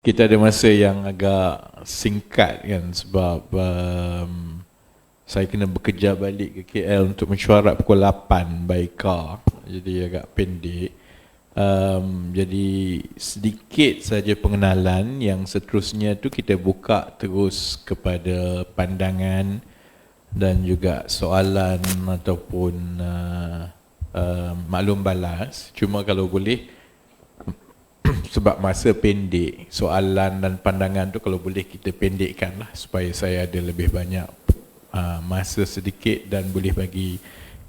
Kita ada masa yang agak singkat kan sebab saya kena bekerja balik ke KL untuk mesyuarat pukul 8 by car, jadi agak pendek. Jadi sedikit saja pengenalan. Yang seterusnya tu kita buka terus kepada pandangan dan juga soalan ataupun maklum balas. Cuma kalau boleh, sebab masa pendek, soalan dan pandangan tu kalau boleh kita pendekkan lah, supaya saya ada lebih banyak masa sedikit dan boleh bagi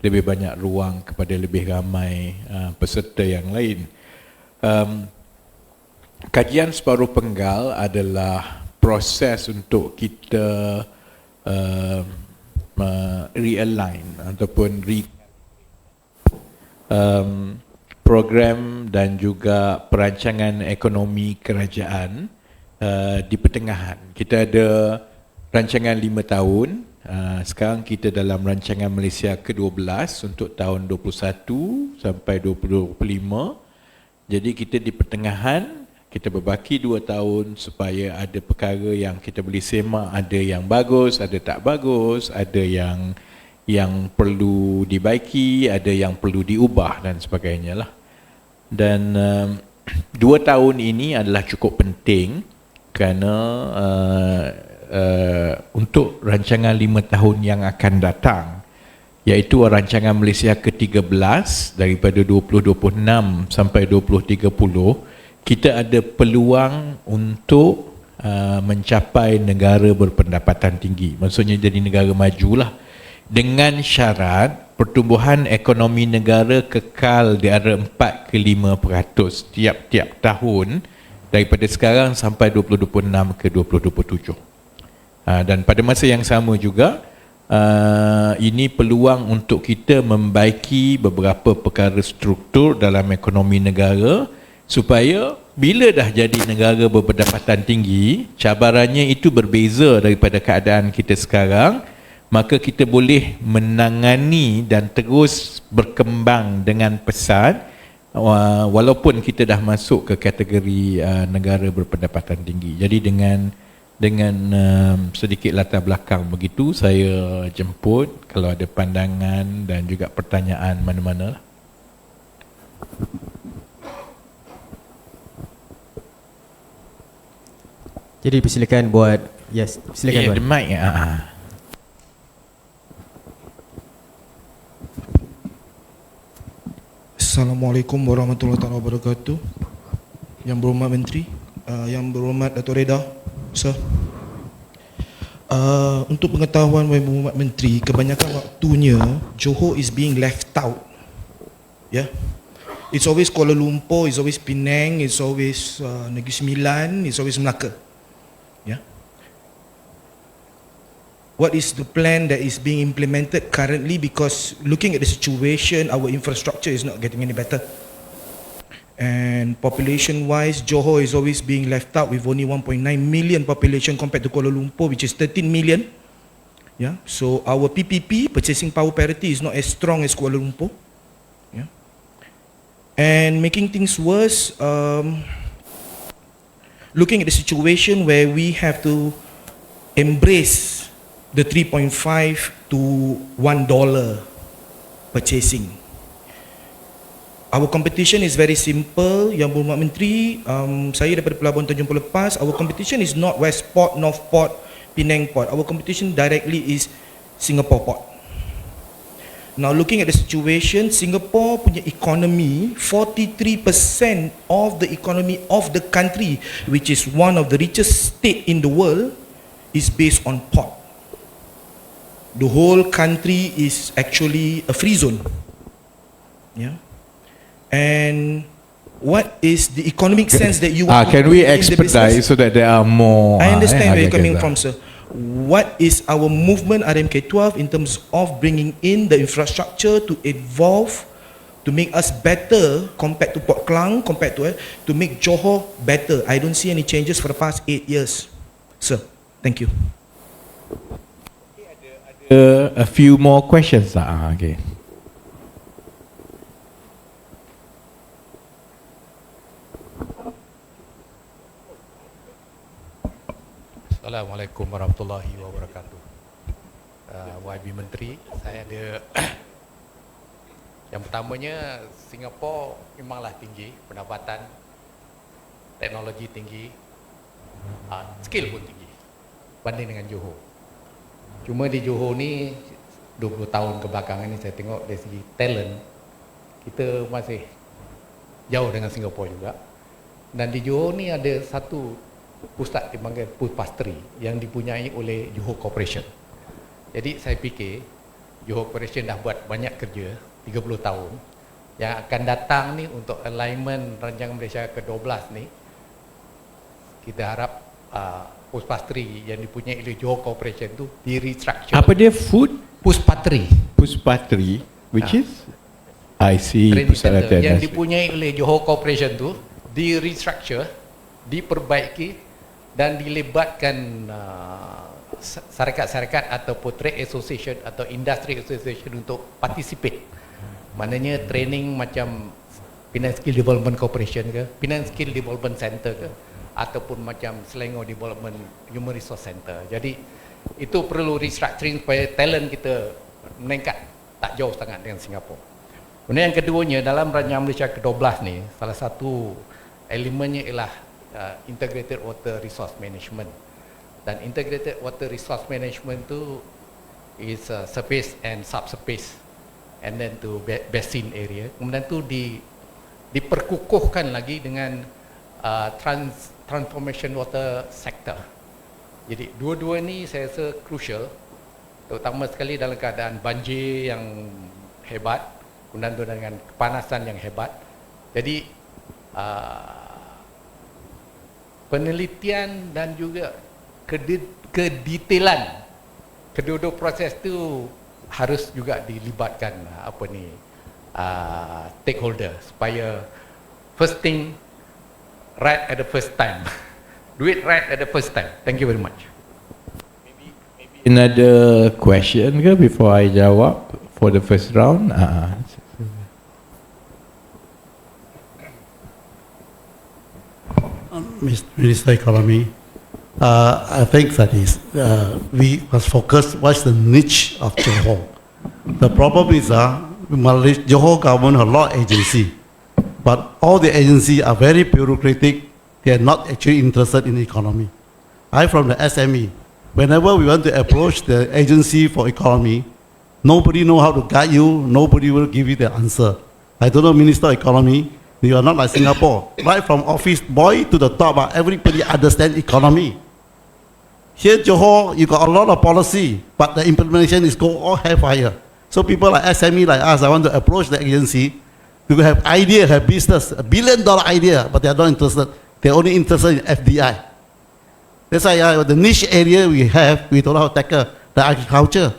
lebih banyak ruang kepada lebih ramai peserta yang lain. Kajian Separuh Penggal adalah proses untuk kita realign ataupun program dan juga perancangan ekonomi kerajaan di pertengahan. Kita ada rancangan 5 tahun. Sekarang kita dalam rancangan Malaysia Ke-12 untuk tahun 21 sampai 2025. Jadi kita di pertengahan, kita berbaki 2 tahun supaya ada perkara yang kita boleh semak, ada yang bagus, ada tak bagus, ada yang perlu dibaiki, ada yang perlu diubah dan sebagainya lah. Dan 2 tahun ini adalah cukup penting kerana untuk rancangan 5 tahun yang akan datang, iaitu rancangan Malaysia Ke-13 daripada 2026 sampai 2030, kita ada peluang untuk mencapai negara berpendapatan tinggi. Maksudnya jadi negara majulah, dengan syarat pertumbuhan ekonomi negara kekal di antara 4 ke 5% tiap-tiap tahun daripada sekarang sampai 2026 ke 2027. Dan pada masa yang sama juga, ini peluang untuk kita membaiki beberapa perkara struktur dalam ekonomi negara supaya bila dah jadi negara berpendapatan tinggi, cabarannya itu berbeza daripada keadaan kita sekarang, maka kita boleh menangani dan terus berkembang dengan pesat walaupun kita dah masuk ke kategori negara berpendapatan tinggi. Jadi dengan sedikit latar belakang begitu, saya jemput kalau ada pandangan dan juga pertanyaan mana-mana. Jadi persilakan buat, yes, silakan buat. The mic. Assalamualaikum warahmatullahi wabarakatuh. Yang berhormat Menteri, yang berhormat Dato' Reda, Sir. Untuk pengetahuan Yang berhormat Menteri, kebanyakan waktunya Johor is being left out. Yeah. It's always Kuala Lumpur, it's always Penang, it's always Negeri Sembilan, it's always Melaka. Yeah. What is the plan that is being implemented currently? Because looking at the situation, our infrastructure is not getting any better. And population-wise, Johor is always being left out with only 1.9 million population compared to Kuala Lumpur, which is 13 million. Yeah. So our PPP, purchasing power parity, is not as strong as Kuala Lumpur. Yeah. And making things worse, looking at the situation where we have to embrace the 3.5 to $1 purchasing. Our competition is very simple. Yang berhormat Menteri, saya daripada Pelabuhan Tanjung Pelepas. Our competition is not West Port, North Port, Penang Port. Our competition directly is Singapore Port. Now looking at the situation, Singapore punya economy, 43% of the economy of the country, which is one of the richest state in the world, is based on port. The whole country is actually a free zone. Yeah. And what is the economic sense that you want can we expedite so that there are more? I understand where you're coming from, sir. What is our movement RMK12 in terms of bringing in the infrastructure to evolve, to make us better compared to Port Klang, compared to make Johor better? I don't see any changes for the past 8 years, sir. Thank you. A few more questions. Okay. Assalamualaikum warahmatullahi wabarakatuh. YB Menteri, saya ada yang pertamanya, Singapura memanglah tinggi pendapatan, teknologi tinggi, skill pun tinggi banding dengan Johor. Cuma di Johor ni 20 tahun kebelakangan ni saya tengok dari segi talent kita masih jauh dengan Singapura juga. Dan di Johor ni ada satu pusat dipanggil Pastry yang dipunyai oleh Johor Corporation. Jadi saya fikir Johor Corporation dah buat banyak kerja 30 tahun. Yang akan datang ni untuk alignment Rancangan Malaysia Ke-12 ni, kita harap Pastry yang dipunyai oleh Johor Corporation tu di restructure. Apa dia food? Pastry Which is? I see. Training center yang dipunyai oleh Johor Corporation tu di restructure, diperbaiki dan dilibatkan syarikat-syarikat ataupun trade association atau industry association untuk participate. Maknanya training macam Finance Skill Development Corporation ke, Finance Skill Development Center ke, ataupun macam Selangor Development Human Resource Center. Jadi itu perlu restructuring supaya talent kita meningkat tak jauh sangat dengan Singapura. Kemudian yang keduanya, dalam Rancangan Malaysia Ke-12 ni, salah satu elemennya ialah Integrated Water Resource Management. Dan Integrated Water Resource Management tu is surface and subsurface, and then to basin area. Kemudian tu diperkukuhkan lagi dengan transformation water sector. Jadi dua-dua ni saya rasa crucial, terutama sekali dalam keadaan banjir yang hebat, kemudian dengan kepanasan yang hebat. Jadi penelitian dan juga kedetailan kedua-dua proses tu harus juga dilibatkan stakeholder supaya first thing right at the first time. Do it right at the first time. Thank you very much. Another question ke before I jawab for the first round? Minister Economy, I think that is we must focus what's the niche of Johor. The problem is Johor government has a lot of agency, but all the agencies are very bureaucratic. They are not actually interested in the economy. I'm from the SME. Whenever we want to approach the agency for economy, nobody know how to guide you. Nobody will give you the answer. I don't know, Minister of Economy. You are not like Singapore. Right from office boy to the top, everybody understand economy. Here, Johor, you got a lot of policy, but the implementation is go all haywire. So people like SME like us, I want to approach the agency to have idea, have business, $1 billion idea, but they are not interested. They're only interested in FDI. That's why the niche area we have, we don't know how to tackle the agriculture,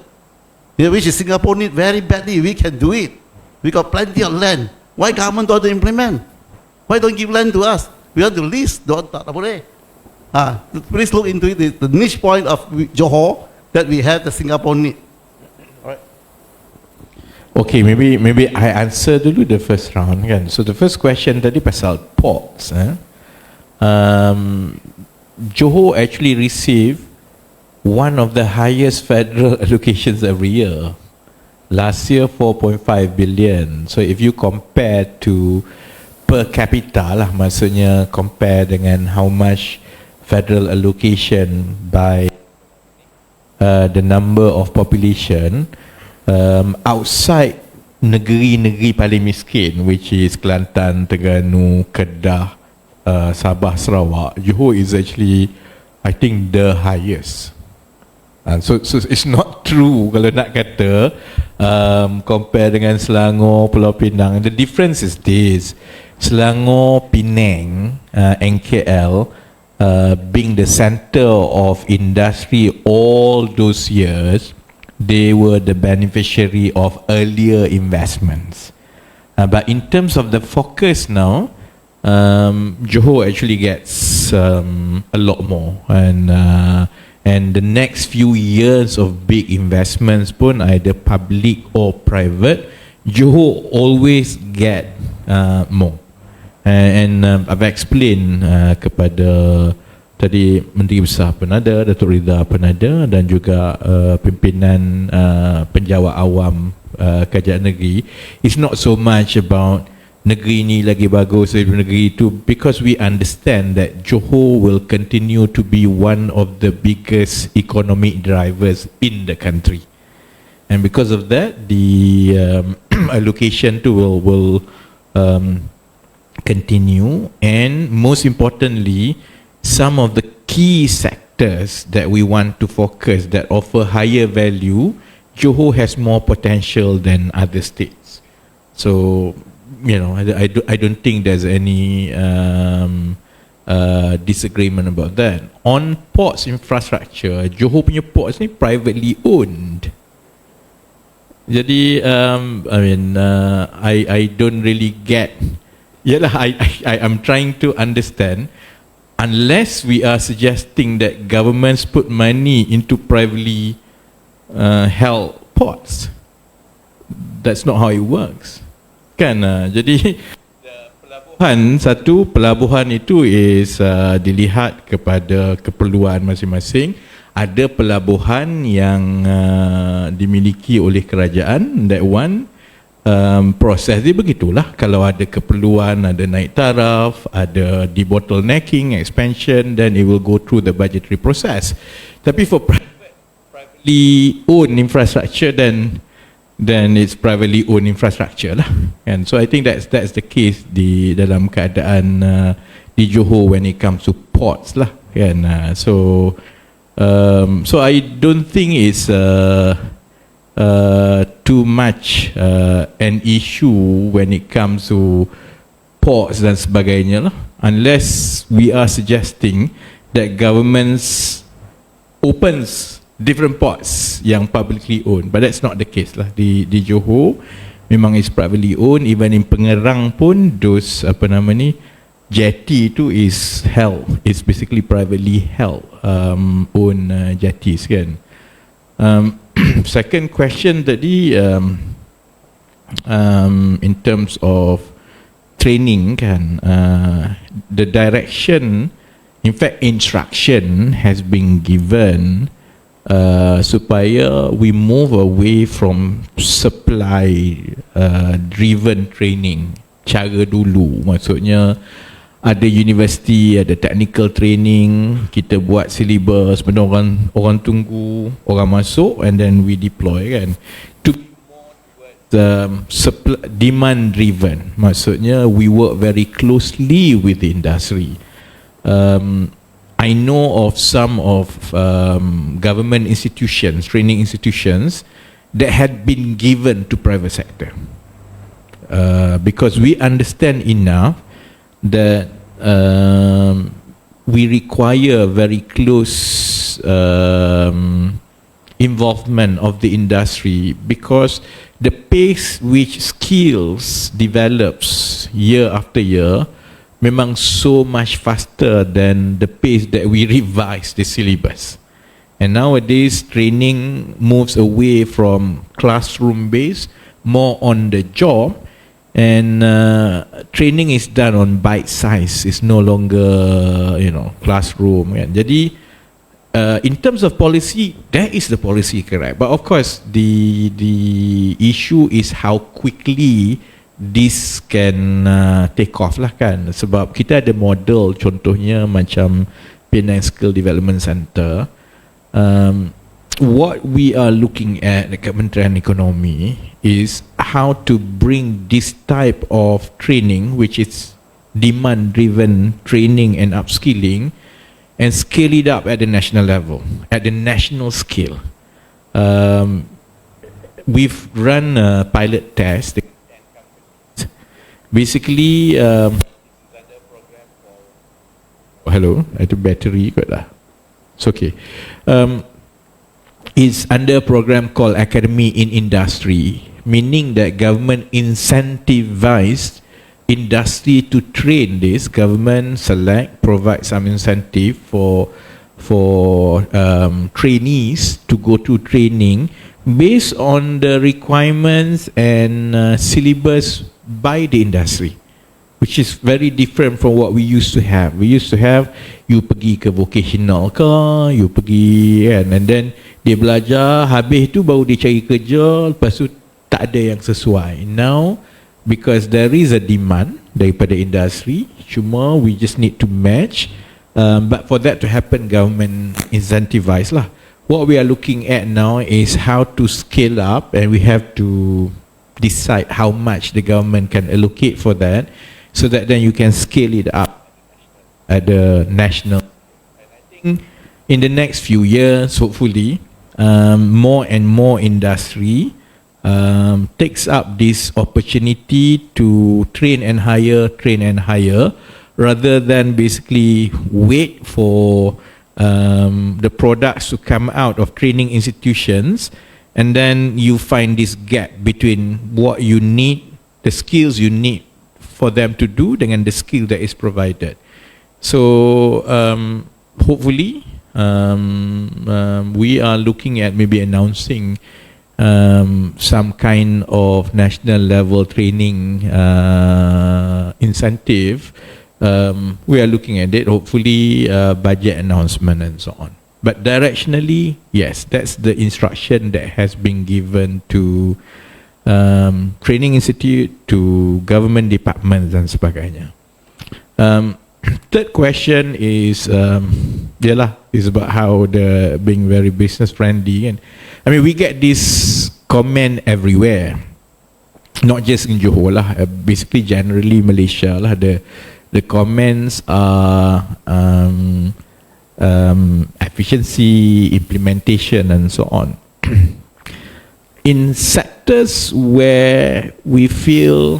which is Singapore need very badly. We can do it. We got plenty of land. Why government don't implement? Why don't give land to us? We want to lease. Tak boleh. Please look into it. The niche point of Johor that we have the Singapore need. All right. Okay, maybe I answer dulu the first round kan. So the first question tadi pasal ports. Johor actually receive one of the highest federal allocations every year. Last year 4.5 billion. So if you compare to per capita lah, maksudnya compare dengan how much federal allocation by the number of population outside negeri-negeri paling miskin, which is Kelantan, Terengganu, Kedah, Sabah, Sarawak, Johor is actually I think the highest. So it's not true kalau nak kata compare dengan Selangor, Pulau Pinang. The difference is this: Selangor, Penang, and KL being the center of industry all those years, they were the beneficiary of earlier investments. But in terms of the focus now, Johor actually gets a lot more, and the next few years of big investments pun either public or private, Johor always get more. And I've explained kepada tadi Menteri Besar pun ada, Datuk Ridha pun ada, dan juga pimpinan penjawat awam kajian negeri. It's not so much about negeri ni lagi bagus daripada negeri itu, because we understand that Johor will continue to be one of the biggest economic drivers in the country, and because of that the allocation too will continue. And most importantly, some of the key sectors that we want to focus that offer higher value, Johor has more potential than other states. So, you know, I don't think there's any disagreement about that. On ports infrastructure, Johor punya ports ni privately owned. Jadi, I don't really get. Yalah, I'm trying to understand. Unless we are suggesting that governments put money into privately held ports, that's not how it works, kan? Jadi pelabuhan itu is dilihat kepada keperluan masing-masing. Ada pelabuhan yang dimiliki oleh kerajaan, that one proses dia begitulah. Kalau ada keperluan, ada naik taraf, ada debottlenecking, expansion, then it will go through the budgetary process. Tapi for privately owned infrastructure, then it's privately owned infrastructure lah. And so I think that's the case di dalam keadaan di Johor when it comes to ports lah, kan? So I don't think it's too much an issue when it comes to ports dan sebagainya lah, unless we are suggesting that governments opens different ports yang publicly owned, but that's not the case lah. Di Johor memang is privately owned. Even in Pengerang pun those jetty tu is held, it's basically privately held own jetties, kan? Second question tadi, in terms of training, kan, the direction, in fact instruction has been given supaya we move away from supply driven training cara dulu. Maksudnya ada universiti, ada technical training, kita buat syllabus, benda orang tunggu, orang masuk, and then we deploy, kan, to demand driven. Maksudnya we work very closely with the industry. I know of some of government institutions, training institutions, that had been given to private sector, because we understand enough that we require very close involvement of the industry, because the pace which skills develops year after year memang so much faster than the pace that we revise the syllabus. And nowadays training moves away from classroom based, more on the job, and training is done on bite size. It's no longer, classroom, kan? Jadi in terms of policy, that is the policy, correct, but of course the issue is how quickly this can take off lah, kan? Sebab kita ada model, contohnya macam Penang Skill Development Center. What we are looking at the Kementerian Ekonomi is how to bring this type of training, which is demand driven training and upskilling, and scale it up at the national level, at the national scale. We've run a pilot test. Basically, hello, ada battery kot lah. It's okay. It's under a program called Academy in Industry, meaning that government incentivized industry to train this. Government provide some incentive for trainees to go to training based on the requirements and syllabus by the industry. which is very different from what we used to have. We used to have, you pergi ke vocational ke, you pergi kan, and then dia belajar, habis tu baru dia cari kerja, lepas tu tak ada yang sesuai. Now, because there is a demand daripada industri, cuma we just need to match, but for that to happen, government incentivize lah. What we are looking at now is how to scale up, and we have to decide how much the government can allocate for that, so that then you can scale it up at the national. And I think in the next few years, hopefully, more and more industry takes up this opportunity to train and hire, rather than basically wait for the products to come out of training institutions, and then you find this gap between what you need, the skills you need for them to do dengan the skill that is provided. So hopefully we are looking at maybe announcing some kind of national level training incentive. We are looking at it, hopefully budget announcement and so on. But directionally, yes, that's the instruction that has been given to training institute, to government departments dan sebagainya. Third question is is about how the being very business friendly, and I mean we get this comment everywhere, not just in Johor lah, basically generally Malaysia lah. The comments are efficiency, implementation and so on. In sectors where we feel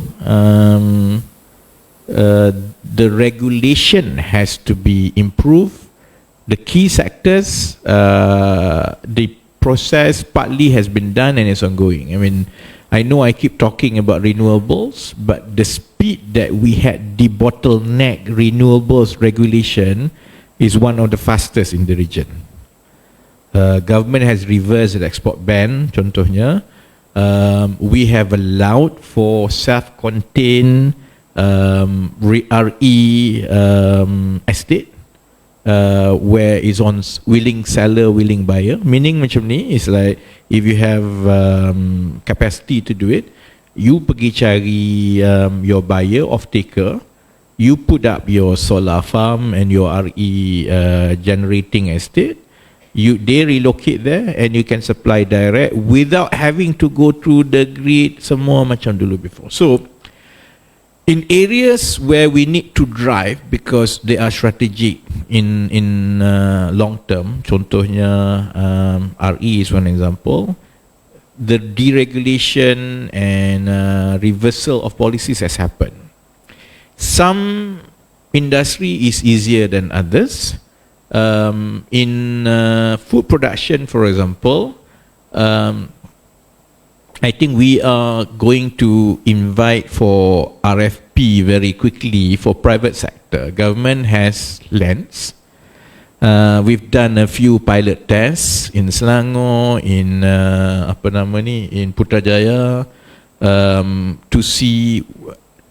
the regulation has to be improved, the key sectors, the process partly has been done and is ongoing. I mean, I know I keep talking about renewables, but the speed that we had debottleneck renewables regulation is one of the fastest in the region. Government has reversed the export ban, contohnya. We have allowed for self-contained RE estate, where is on willing seller, willing buyer. Meaning macam ni, is like if you have capacity to do it, you pergi cari your buyer, off-taker, you put up your solar farm and your RE generating estate, they relocate there and you can supply direct without having to go through the grid semua macam dulu before. So in areas where we need to drive because they are strategic in long term, contohnya RE is one example, the deregulation and reversal of policies has happened. Some industry is easier than others. In food production, for example, I think we are going to invite for RFP very quickly for private sector. Government has lands. We've done a few pilot tests in Selangor, in in Putrajaya, to see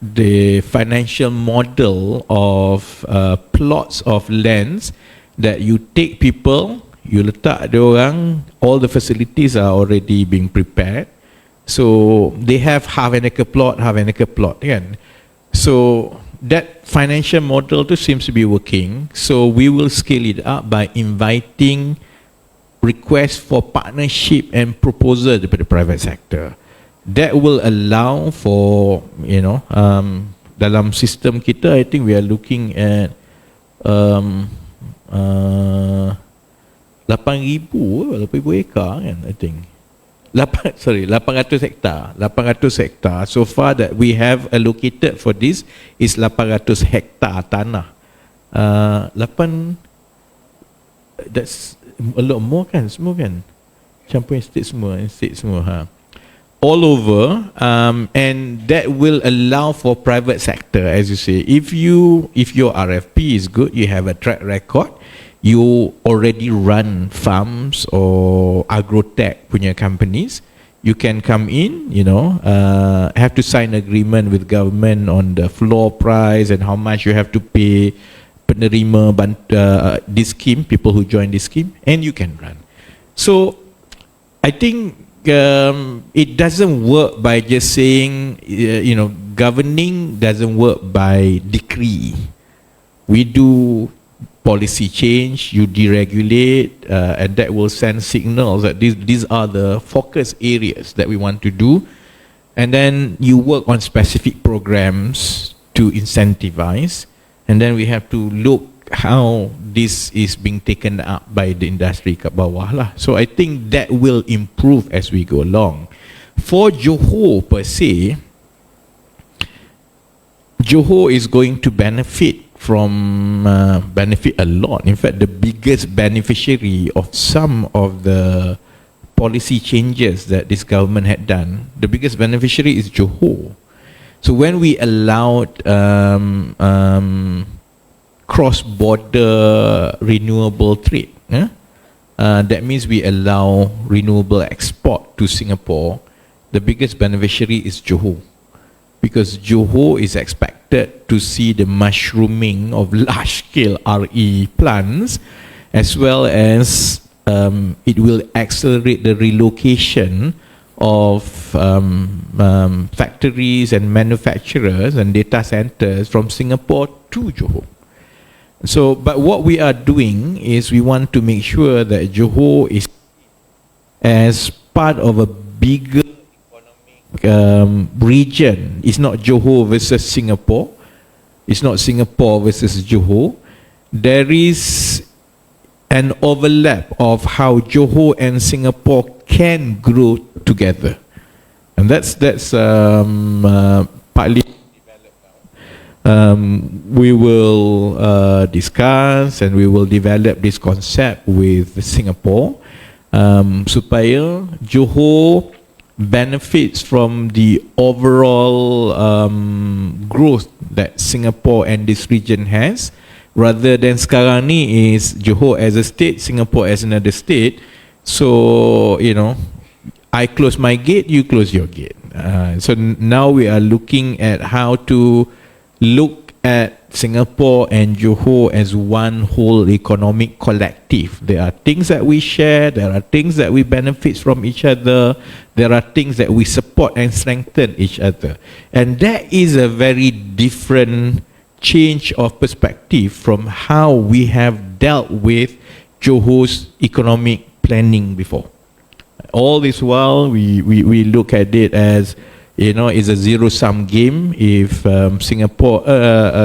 the financial model of plots of lands that you take people, you letak dia orang, all the facilities are already being prepared. So they have half an acre plot, kan? So that financial model too seems to be working. So we will scale it up by inviting requests for partnership and proposal daripada private sector. That will allow for, dalam sistem kita, I think we are looking at 8,000 ekar kan, I think. 800 hektar. So far that we have allocated for this is 800 hektar tanah. That's a lot more kan, semua kan? Campur estate semua, all over, and that will allow for private sector, as you say. If your RFP is good, you have a track record, you already run farms or agrotech punya companies, you can come in, have to sign agreement with government on the floor price and how much you have to pay penerima this scheme, people who join this scheme, and you can run. So I think it doesn't work by just saying, governing doesn't work by decree. We do policy change, you deregulate, and that will send signals that these are the focus areas that we want to do. And then you work on specific programs to incentivize, and then we have to look how this is being taken up by the industry kat bawah lah. So I think that will improve as we go along. For Johor per se, Johor is going to benefit a lot. In fact, the biggest beneficiary of some of the policy changes that this government had done, the biggest beneficiary is Johor. So when we allowed cross-border renewable trade, that means we allow renewable export to Singapore, the biggest beneficiary is Johor. Because Johor is expected to see the mushrooming of large-scale RE plants, as well as it will accelerate the relocation of factories and manufacturers and data centers from Singapore to Johor. So, but what we are doing is we want to make sure that Johor is as part of a bigger region. It's not Johor versus Singapore. It's not Singapore versus Johor. There is an overlap of how Johor and Singapore can grow together, and that's partly we will discuss and we will develop this concept with Singapore supaya Johor benefits from the overall growth that Singapore and this region has, rather than sekarang ni is Johor as a state, Singapore as another state. So I close my gate, you close your gate. So now we are looking at how to look at Singapore and Johor as one whole economic collective. There are things that we share, there are things that we benefit from each other, there are things that we support and strengthen each other. And that is a very different change of perspective from how we have dealt with Johor's economic planning before. All this while, we look at it as, it's a zero-sum game. If Singapore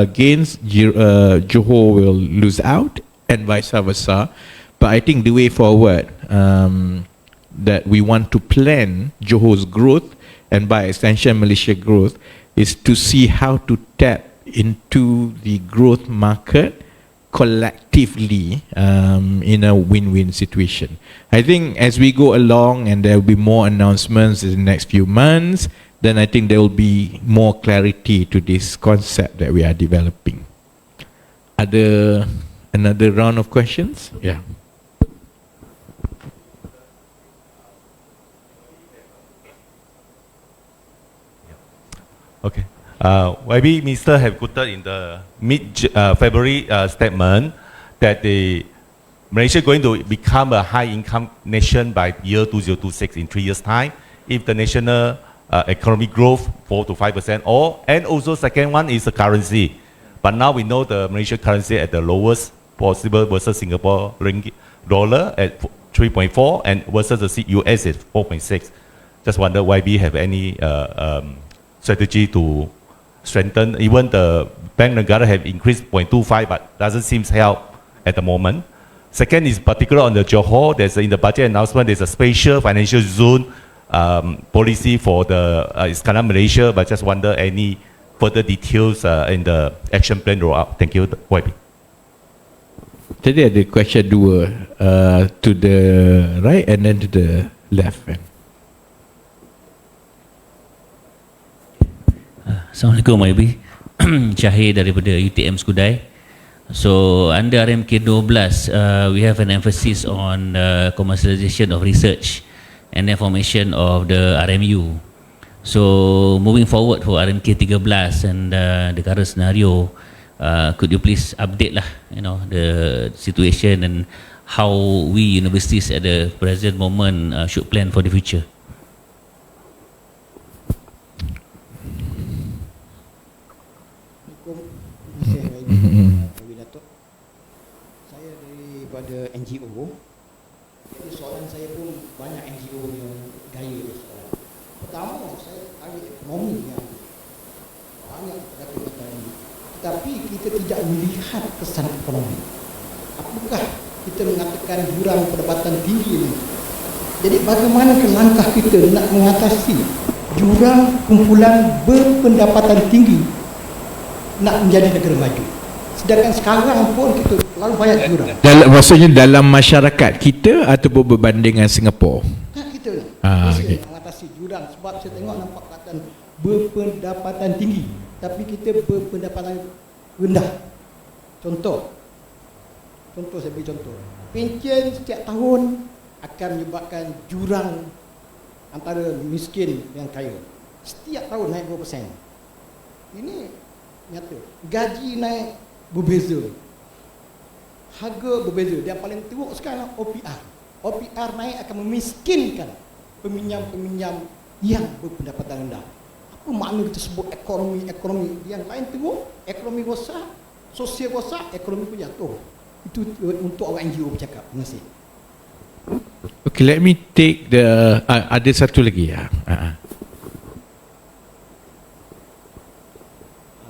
gains, Johor will lose out, and vice versa. But I think the way forward, that we want to plan Johor's growth, and by extension Malaysia growth, is to see how to tap into the growth market collectively in a win-win situation. I think as we go along, and there will be more announcements in the next few months, then I think there will be more clarity to this concept that we are developing. Another round of questions? Yeah. Okay. Maybe Minister have quoted in the mid-February statement that Malaysia is going to become a high-income nation by year 2026 in 3 years' time if the national economic growth 4 to 5%, and also second one is the currency. But now we know the Malaysian currency at the lowest possible versus Singapore ringgit dollar at 3.4 and versus the US at 4.6. Just wonder why we have any strategy to strengthen. Even the Bank Negara have increased 0.25, but doesn't seem to help at the moment. Second is particular on the Johor. There's in the budget announcement, there's a spatial financial zone policy for the Iskandar Malaysia, but just wonder any further details in the action plan rollout. Thank you, YB. Tadi ada question dua, to the right and then to the left. Assalamualaikum YB. Syahir daripada UTM Skudai. So under RMK 12, we have an emphasis on commercialization of research and then formation of the RMU. So moving forward for RMK 13 and the current scenario, could you please update lah, the situation and how we universities at the present moment should plan for the future? Saya daripada NGO. Jadi soalan saya pun banyak NGO yang gaya soalan. Pertama, saya tarik ekonomi yang banyak kata-kata ini. Tetapi kita tidak melihat kesan ekonomi. Apakah kita mengatakan jurang pendapatan tinggi ini? Jadi bagaimana langkah kita nak mengatasi jurang kumpulan berpendapatan tinggi nak menjadi negara maju? Sedangkan sekarang pun kita terlalu banyak jurang. Maksudnya dalam masyarakat kita ataupun berbanding dengan Singapura? Kita okay. mengatasi jurang sebab saya tengok nampak kata berpendapatan tinggi tapi kita berpendapatan rendah. Contoh saya beri contoh. Pencen setiap tahun akan menyebabkan jurang antara miskin dengan kaya. Setiap tahun naik 2%. Ini nyata. Gaji naik berbeza. Harga berbeza. Yang paling teruk sekarang OPR. OPR naik akan memiskinkan peminjam-peminjam yang berpendapatan rendah. Apa makna kita sebut ekonomi? Yang lain teruk, ekonomi rosak, sosial rosak, ekonomi pun jatuh. Itu untuk orang NGO bercakap. Terima kasih. Okay, let me take the ada satu lagi ya.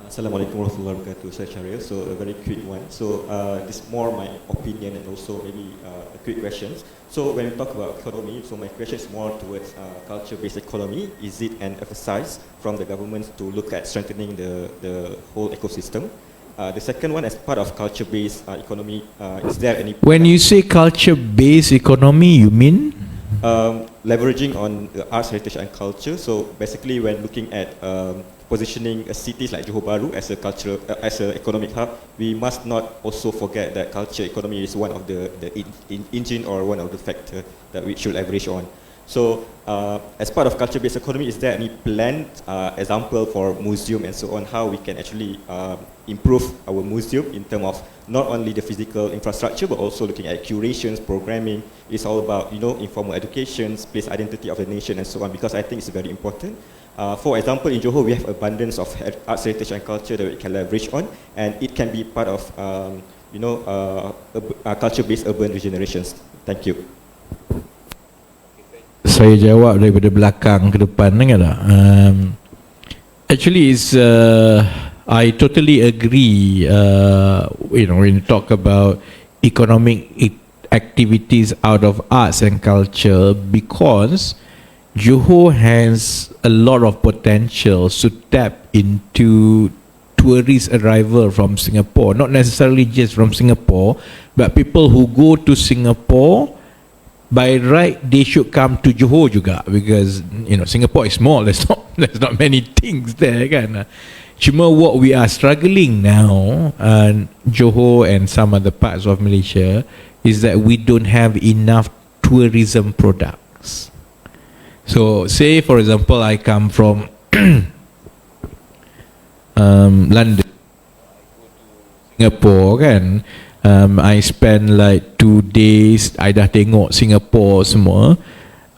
Assalamualaikum warahmatullahi wabarakatuh. Saya Syaril. So a very quick one. So this more my opinion and also maybe a quick questions. So when we talk about economy, so my question is more towards culture-based economy. Is it an exercise from the government to look at strengthening the whole ecosystem? The second one, as part of culture-based economy, is there any... When you say culture-based economy, you mean? Leveraging on the arts, heritage and culture. So basically when looking at positioning cities like Johor Bahru as a cultural, as an economic hub, we must not also forget that culture economy is one of the engine or one of the factor that we should leverage on. So as part of culture-based economy, is there any planned example for museum and so on, how we can actually improve our museum in terms of not only the physical infrastructure but also looking at curations, programming. It's all about, informal education, place identity of the nation and so on, because I think it's very important. For example, in Johor we have abundance of arts, heritage and culture that we can leverage on, and it can be part of culture-based urban regenerations. Thank you. Saya jawab daripada belakang ke depan, dengar tak? Actually, I totally agree. When you talk about economic activities out of arts and culture, because Johor has a lot of potential to tap into tourist arrival from Singapore, not necessarily just from Singapore, but people who go to Singapore, by right they should come to Johor juga, because Singapore is small, there's not many things there kan. Cuma what we are struggling now, Johor and some other parts of Malaysia, is that we don't have enough tourism products. So say for example I come from London, Singapore kan, I spend like 2 days, I dah tengok Singapore semua.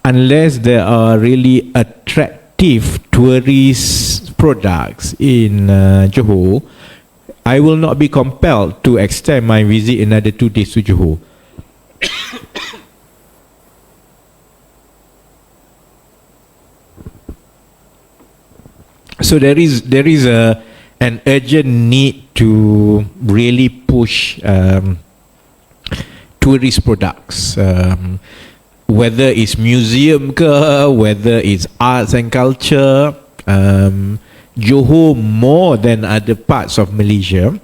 Unless there are really attractive tourist products in Johor, I will not be compelled to extend my visit another 2 days to Johor. So there is an urgent need to really push tourist products, whether it's museum ke, whether it's arts and culture. Johor, more than other parts of Malaysia,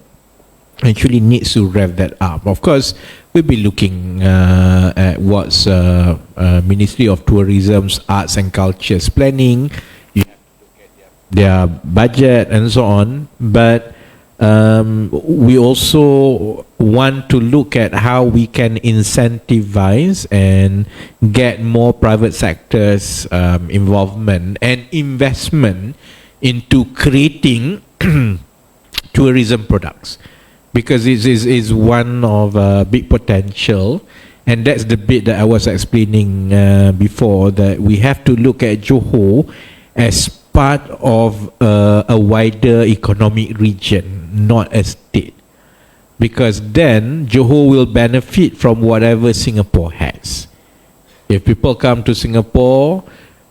actually needs to rev that up. Of course, we'll be looking at what's Ministry of Tourism's Arts and Culture's planning, their budget and so on, but we also want to look at how we can incentivize and get more private sectors involvement and investment into creating tourism products, because it is one of big potential. And that's the bit that I was explaining before, that we have to look at Johor as part of a wider economic region, not a state, because then Johor will benefit from whatever Singapore has. If people come to Singapore,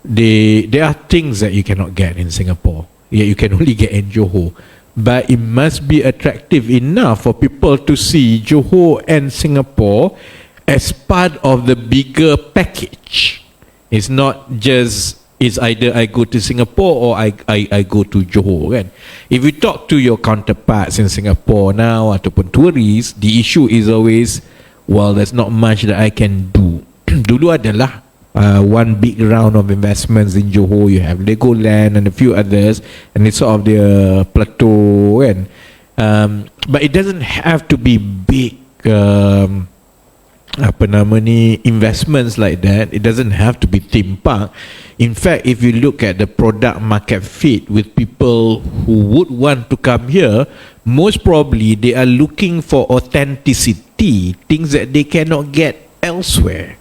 there are things that you cannot get in Singapore, yeah, you can only get in Johor, but it must be attractive enough for people to see Johor and Singapore as part of the bigger package. It's not just, it's either I go to Singapore or I go to Johor, kan. If you talk to your counterparts in Singapore now ataupun tourists, the issue is always, well, there's not much that I can do. Dulu adalah one big round of investments in Johor. You have Legoland and a few others, and it's sort of the plateau, kan. But it doesn't have to be big investments like that. It doesn't have to be theme park. In fact, if you look at the product market fit with people who would want to come here, most probably they are looking for authenticity, things that they cannot get elsewhere.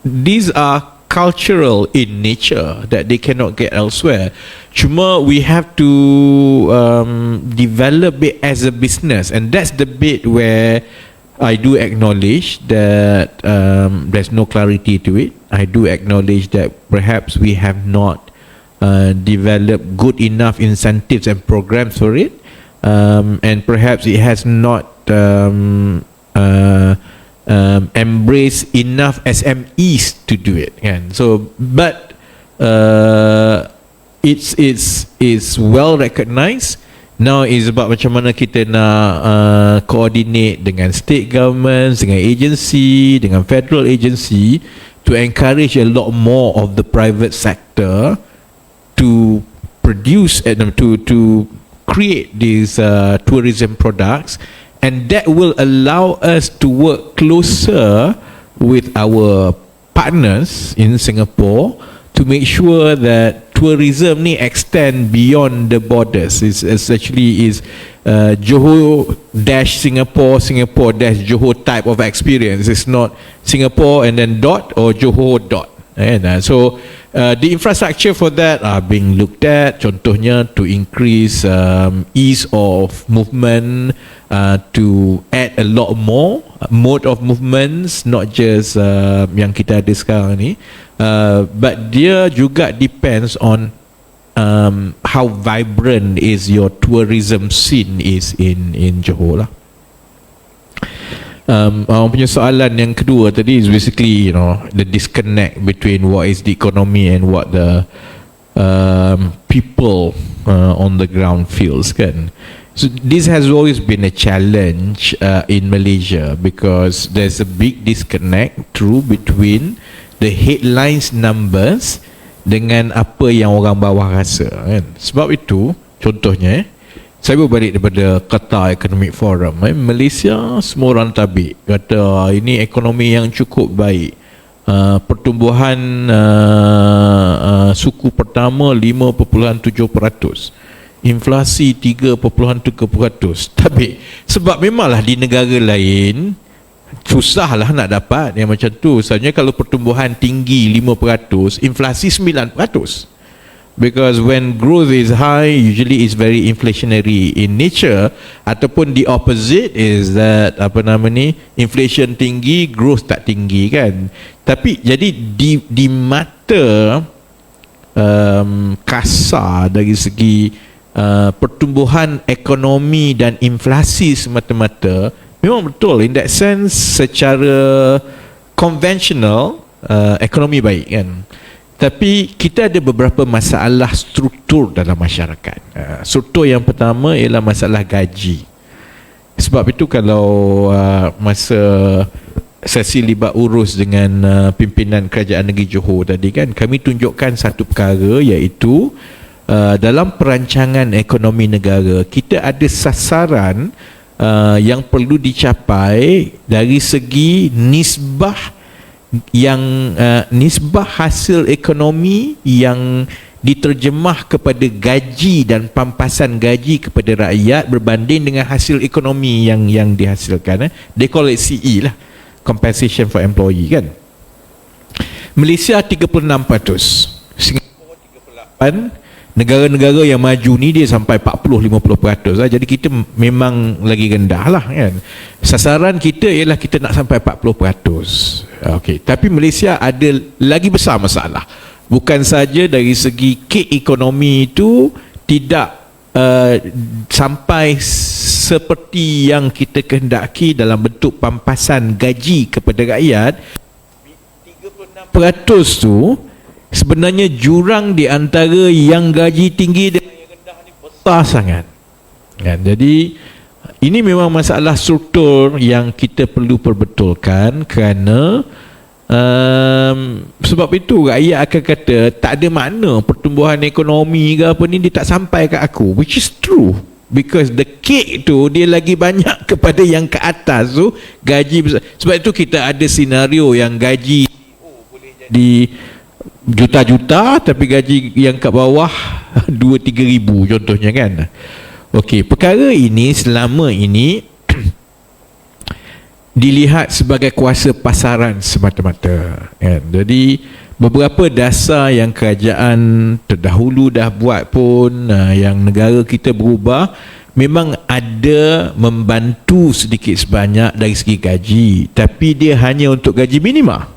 These are cultural in nature that they cannot get elsewhere. Cuma we have to develop it as a business, and that's the bit where I do acknowledge that there's no clarity to it. I do acknowledge that perhaps we have not developed good enough incentives and programs for it, and perhaps it has not embraced enough SMEs to do it. Kan? So, but it's well recognized. Now is about macam mana kita nak coordinate dengan state governments, dengan agency, dengan federal agency to encourage a lot more of the private sector to produce and to create these tourism products, and that will allow us to work closer with our partners in Singapore to make sure that tourism ni extend beyond the borders. It's actually Johor dash Singapore, Singapore dash Johor type of experience. It's not Singapore and then dot or Johor dot. And so the infrastructure for that are being looked at. Contohnya to increase ease of movement, to add a lot more mode of movements, not just yang kita ada sekarang ni, but dia juga depends on how vibrant is your tourism scene is in Johor lah. Orang punya soalan yang kedua tadi is basically, you know, the disconnect between what is the economy and what the people on the ground feels, kan. So this has always been a challenge in Malaysia, because there's a big disconnect between the headlines numbers dengan apa yang orang bawah rasa, kan. Sebab itu contohnya saya berbalik daripada Qatar Economic Forum, Malaysia semua orang tabik kata ini ekonomi yang cukup baik, pertumbuhan suku pertama 5.7%, inflasi 3.3%. Tapi sebab memanglah di negara lain susahlah nak dapat yang macam tu. Misalnya kalau pertumbuhan tinggi 5%, inflasi 9%. Because when growth is high, usually it's very inflationary in nature, ataupun the opposite is that inflation tinggi, growth tak tinggi, kan. Tapi jadi di mata kasar dari segi pertumbuhan ekonomi dan inflasi semata-mata, memang betul in that sense secara konvensional ekonomi baik, kan. Tapi kita ada beberapa masalah struktur dalam masyarakat. Struktur yang pertama ialah masalah gaji. Sebab itu kalau masa sesi Libat Urus dengan pimpinan Kerajaan Negeri Johor tadi, kan, kami tunjukkan satu perkara, iaitu dalam perancangan ekonomi negara kita ada sasaran yang perlu dicapai dari segi nisbah nisbah hasil ekonomi yang diterjemah kepada gaji dan pampasan gaji kepada rakyat berbanding dengan hasil ekonomi yang dihasilkan. They call it CE lah, compensation for employee kan. Malaysia 36%, Singapura 38%, negara-negara yang maju ni dia sampai 40-50% lah. Jadi kita memang lagi rendah lah kan. Sasaran kita ialah kita nak sampai 40%. Okey, tapi Malaysia ada lagi besar masalah. Bukan saja dari segi kek ekonomi itu tidak sampai seperti yang kita kehendaki dalam bentuk pampasan gaji kepada rakyat. 36% tu sebenarnya jurang di antara yang gaji tinggi dan yang rendah ni besar sangat kan. Jadi ini memang masalah struktur yang kita perlu perbetulkan kerana sebab itu rakyat akan kata tak ada makna pertumbuhan ekonomi ke apa ni, dia tak sampai kat aku, which is true because the cake tu dia lagi banyak kepada yang ke atas tu gaji besar. Sebab itu kita ada senario yang gaji boleh jadi juta-juta tapi gaji yang kat bawah 2-3 ribu contohnya kan. Okey, perkara ini selama ini dilihat sebagai kuasa pasaran semata-mata kan. Jadi beberapa dasar yang kerajaan terdahulu dah buat pun yang negara kita berubah memang ada membantu sedikit sebanyak dari segi gaji, tapi dia hanya untuk gaji minima.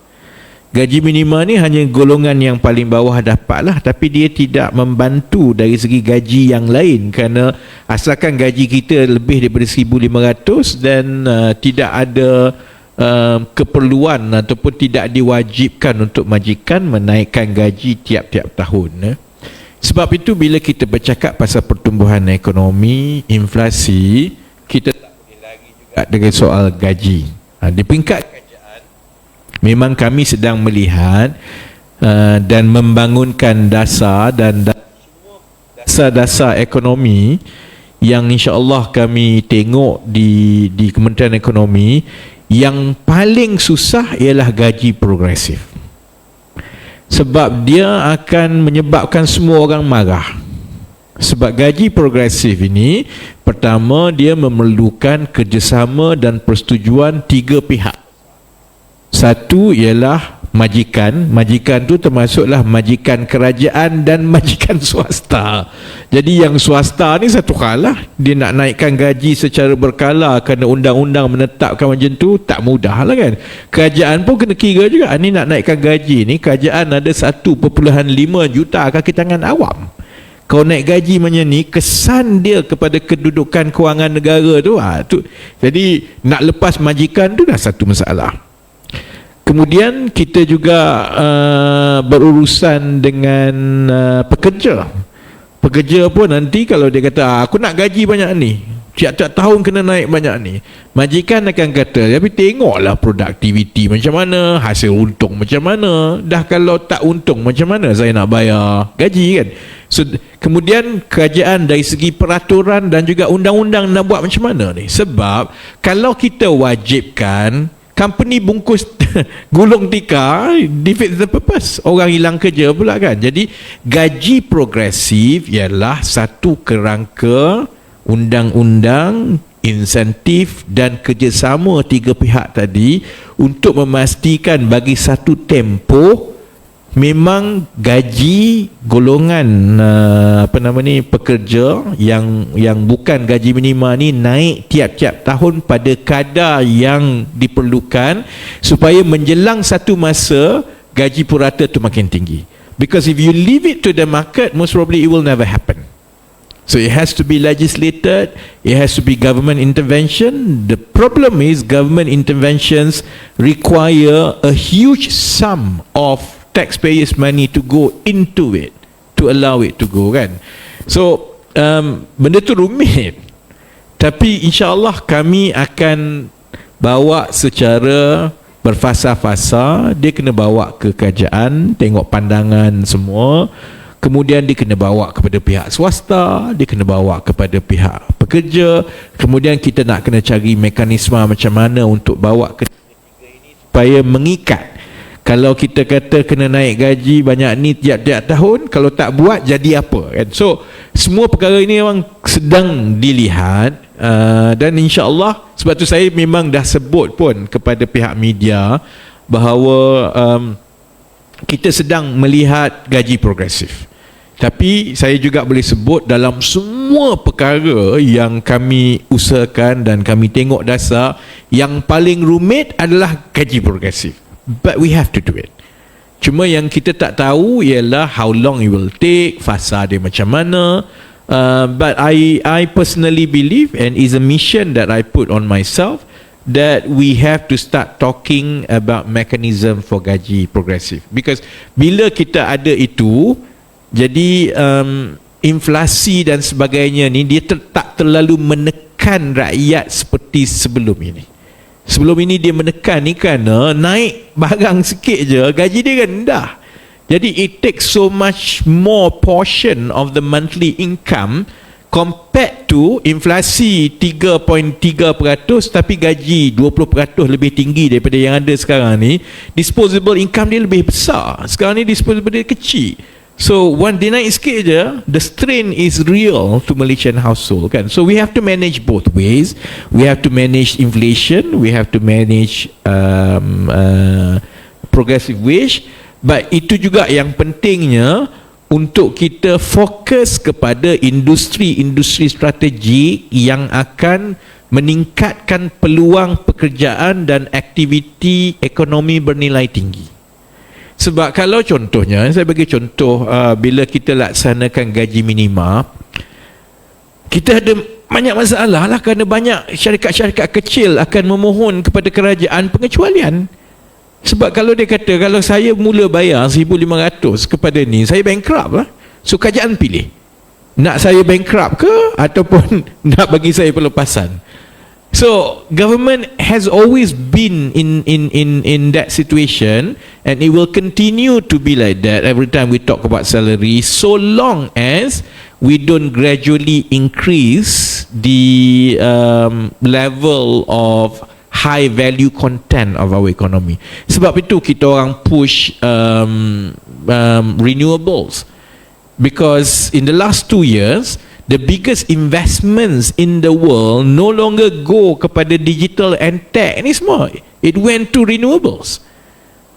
Gaji minima ni hanya golongan yang paling bawah dapat lah, tapi dia tidak membantu dari segi gaji yang lain kerana asalkan gaji kita lebih daripada 1,500 dan tidak ada keperluan ataupun tidak diwajibkan untuk majikan menaikkan gaji tiap-tiap tahun. Sebab itu bila kita bercakap pasal pertumbuhan ekonomi, inflasi, kita tak boleh lari juga dengan soal gaji. Di peringkat memang kami sedang melihat dan membangunkan dasar dan dasar-dasar ekonomi yang insya-Allah kami tengok di Kementerian Ekonomi. Yang paling susah ialah gaji progresif, sebab dia akan menyebabkan semua orang marah. Sebab gaji progresif ini, pertama dia memerlukan kerjasama dan persetujuan 3 pihak. Satu ialah majikan tu termasuklah majikan kerajaan dan majikan swasta. Jadi yang swasta ni satu hal lah, dia nak naikkan gaji secara berkala kerana undang-undang menetapkan macam tu, tak mudah lah kan. Kerajaan pun kena kira juga, ni nak naikkan gaji ni, kerajaan ada 1.5 juta kaki tangan awam. Kau naik gaji macam ni, kesan dia kepada kedudukan kewangan negara tu, jadi nak lepas majikan tu dah satu masalah. Kemudian kita juga berurusan dengan pekerja. Pekerja pun nanti kalau dia kata aku nak gaji banyak ni, tiap-tiap tahun kena naik banyak ni, majikan akan kata tapi tengoklah produktiviti macam mana, hasil untung macam mana. Dah kalau tak untung macam mana saya nak bayar gaji kan. So, kemudian kerajaan dari segi peraturan dan juga undang-undang nak buat macam mana ni. Sebab kalau kita wajibkan company bungkus gulung tikar, defeat the purpose, orang hilang kerja pula kan. Jadi gaji progresif ialah satu kerangka undang-undang, insentif dan kerjasama 3 pihak tadi untuk memastikan bagi satu tempoh memang gaji golongan pekerja yang bukan gaji minima ni naik tiap-tiap tahun pada kadar yang diperlukan supaya menjelang satu masa gaji purata tu makin tinggi. Because if you leave it to the market, most probably it will never happen. So it has to be legislated, it has to be government intervention. The problem is government interventions require a huge sum of taxpayers' money to go into it, to allow it to go kan. So benda tu rumit, tapi insya-Allah kami akan bawa secara berfasa-fasa. Dia kena bawa ke kerajaan, tengok pandangan semua. kemudian dia kena bawa kepada pihak swasta, dia kena bawa kepada pihak pekerja, kemudian kita nak kena cari mekanisme macam mana untuk bawa ketiga-tiga ini supaya mengikat. Kalau kita kata kena naik gaji banyak ni tiap-tiap tahun, kalau tak buat jadi apa kan? So semua perkara ini memang sedang dilihat, dan insya-Allah, sebab tu saya memang dah sebut pun kepada pihak media bahawa kita sedang melihat gaji progresif. Tapi saya juga boleh sebut dalam semua perkara yang kami usahakan dan kami tengok dasar, yang paling rumit adalah gaji progresif. But we have to do it. Cuma yang kita tak tahu ialah how long it will take, fasa dia macam mana. But I personally believe, and is a mission that I put on myself, that we have to start talking about mechanism for gaji progresif. Because bila kita ada itu, jadi inflasi dan sebagainya ni dia tak terlalu menekan rakyat seperti sebelum ini. Sebelum ini dia menekan ni kerana naik barang sikit je gaji dia rendah. Jadi it takes so much more portion of the monthly income compared to inflasi 3.3% tapi gaji 20% lebih tinggi daripada yang ada sekarang ni. Disposable income dia lebih besar. Sekarang ni disposable dia kecil. So one dia naik sikit je, the strain is real to Malaysian household kan. So we have to manage both ways. We have to manage inflation, we have to manage progressive wage. But itu juga yang pentingnya untuk kita fokus kepada industri-industri strategik yang akan meningkatkan peluang pekerjaan dan aktiviti ekonomi bernilai tinggi. Sebab kalau contohnya, saya bagi contoh, bila kita laksanakan gaji minima, kita ada banyak masalah lah kerana banyak syarikat-syarikat kecil akan memohon kepada kerajaan pengecualian. Sebab kalau dia kata, kalau saya mula bayar 1,500 kepada ni, saya bankrupt lah. So kerajaan pilih, nak saya bankrupt ke ataupun nak bagi saya pelepasan. So government has always been in that situation, and it will continue to be like that every time we talk about salary, so long as we don't gradually increase the level of high value content of our economy. Sebab itu kita orang push renewables, because in the last 2 years the biggest investments in the world no longer go kepada digital and tech ni semua. It went to renewables.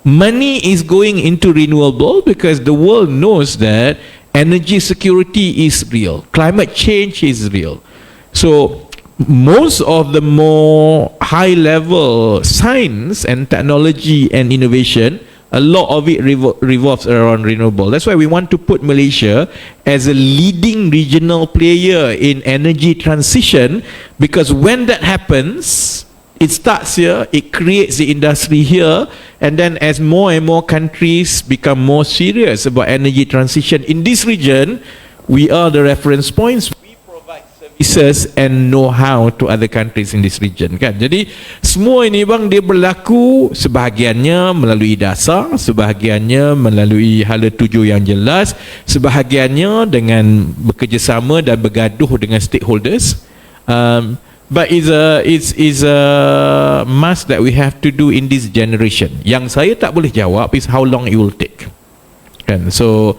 Money is going into renewable because the world knows that energy security is real, climate change is real. So most of the more high level science and technology and innovation, a lot of it revolves around renewable. That's why we want to put Malaysia as a leading regional player in energy transition, because when that happens, it starts here, it creates the industry here, and then as more and more countries become more serious about energy transition in this region, we are the reference points. Services and know-how to other countries in this region kan. Jadi semua ini bang, dia berlaku sebahagiannya melalui dasar, sebahagiannya melalui hala tuju yang jelas, sebahagiannya dengan bekerjasama dan bergaduh dengan stakeholders. But it's a must that we have to do in this generation. Yang saya tak boleh jawab is how long it will take kan. So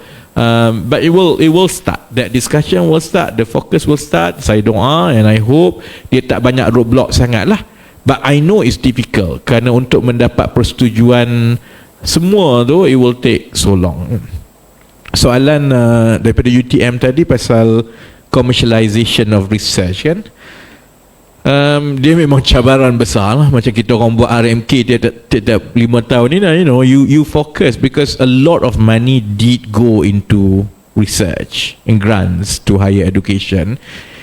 but it will start. That discussion will start. The focus will start. Saya doa and I hope dia tak banyak roadblock sangat lah. But I know it's difficult kerana untuk mendapat persetujuan semua tu, it will take so long. Soalan daripada UTM tadi pasal commercialization of research kan. Dia memang cabaran besar lah. Macam kita orang buat RMK tiap 5 tahun ni lah, you focus, because a lot of money did go into research and grants to higher education,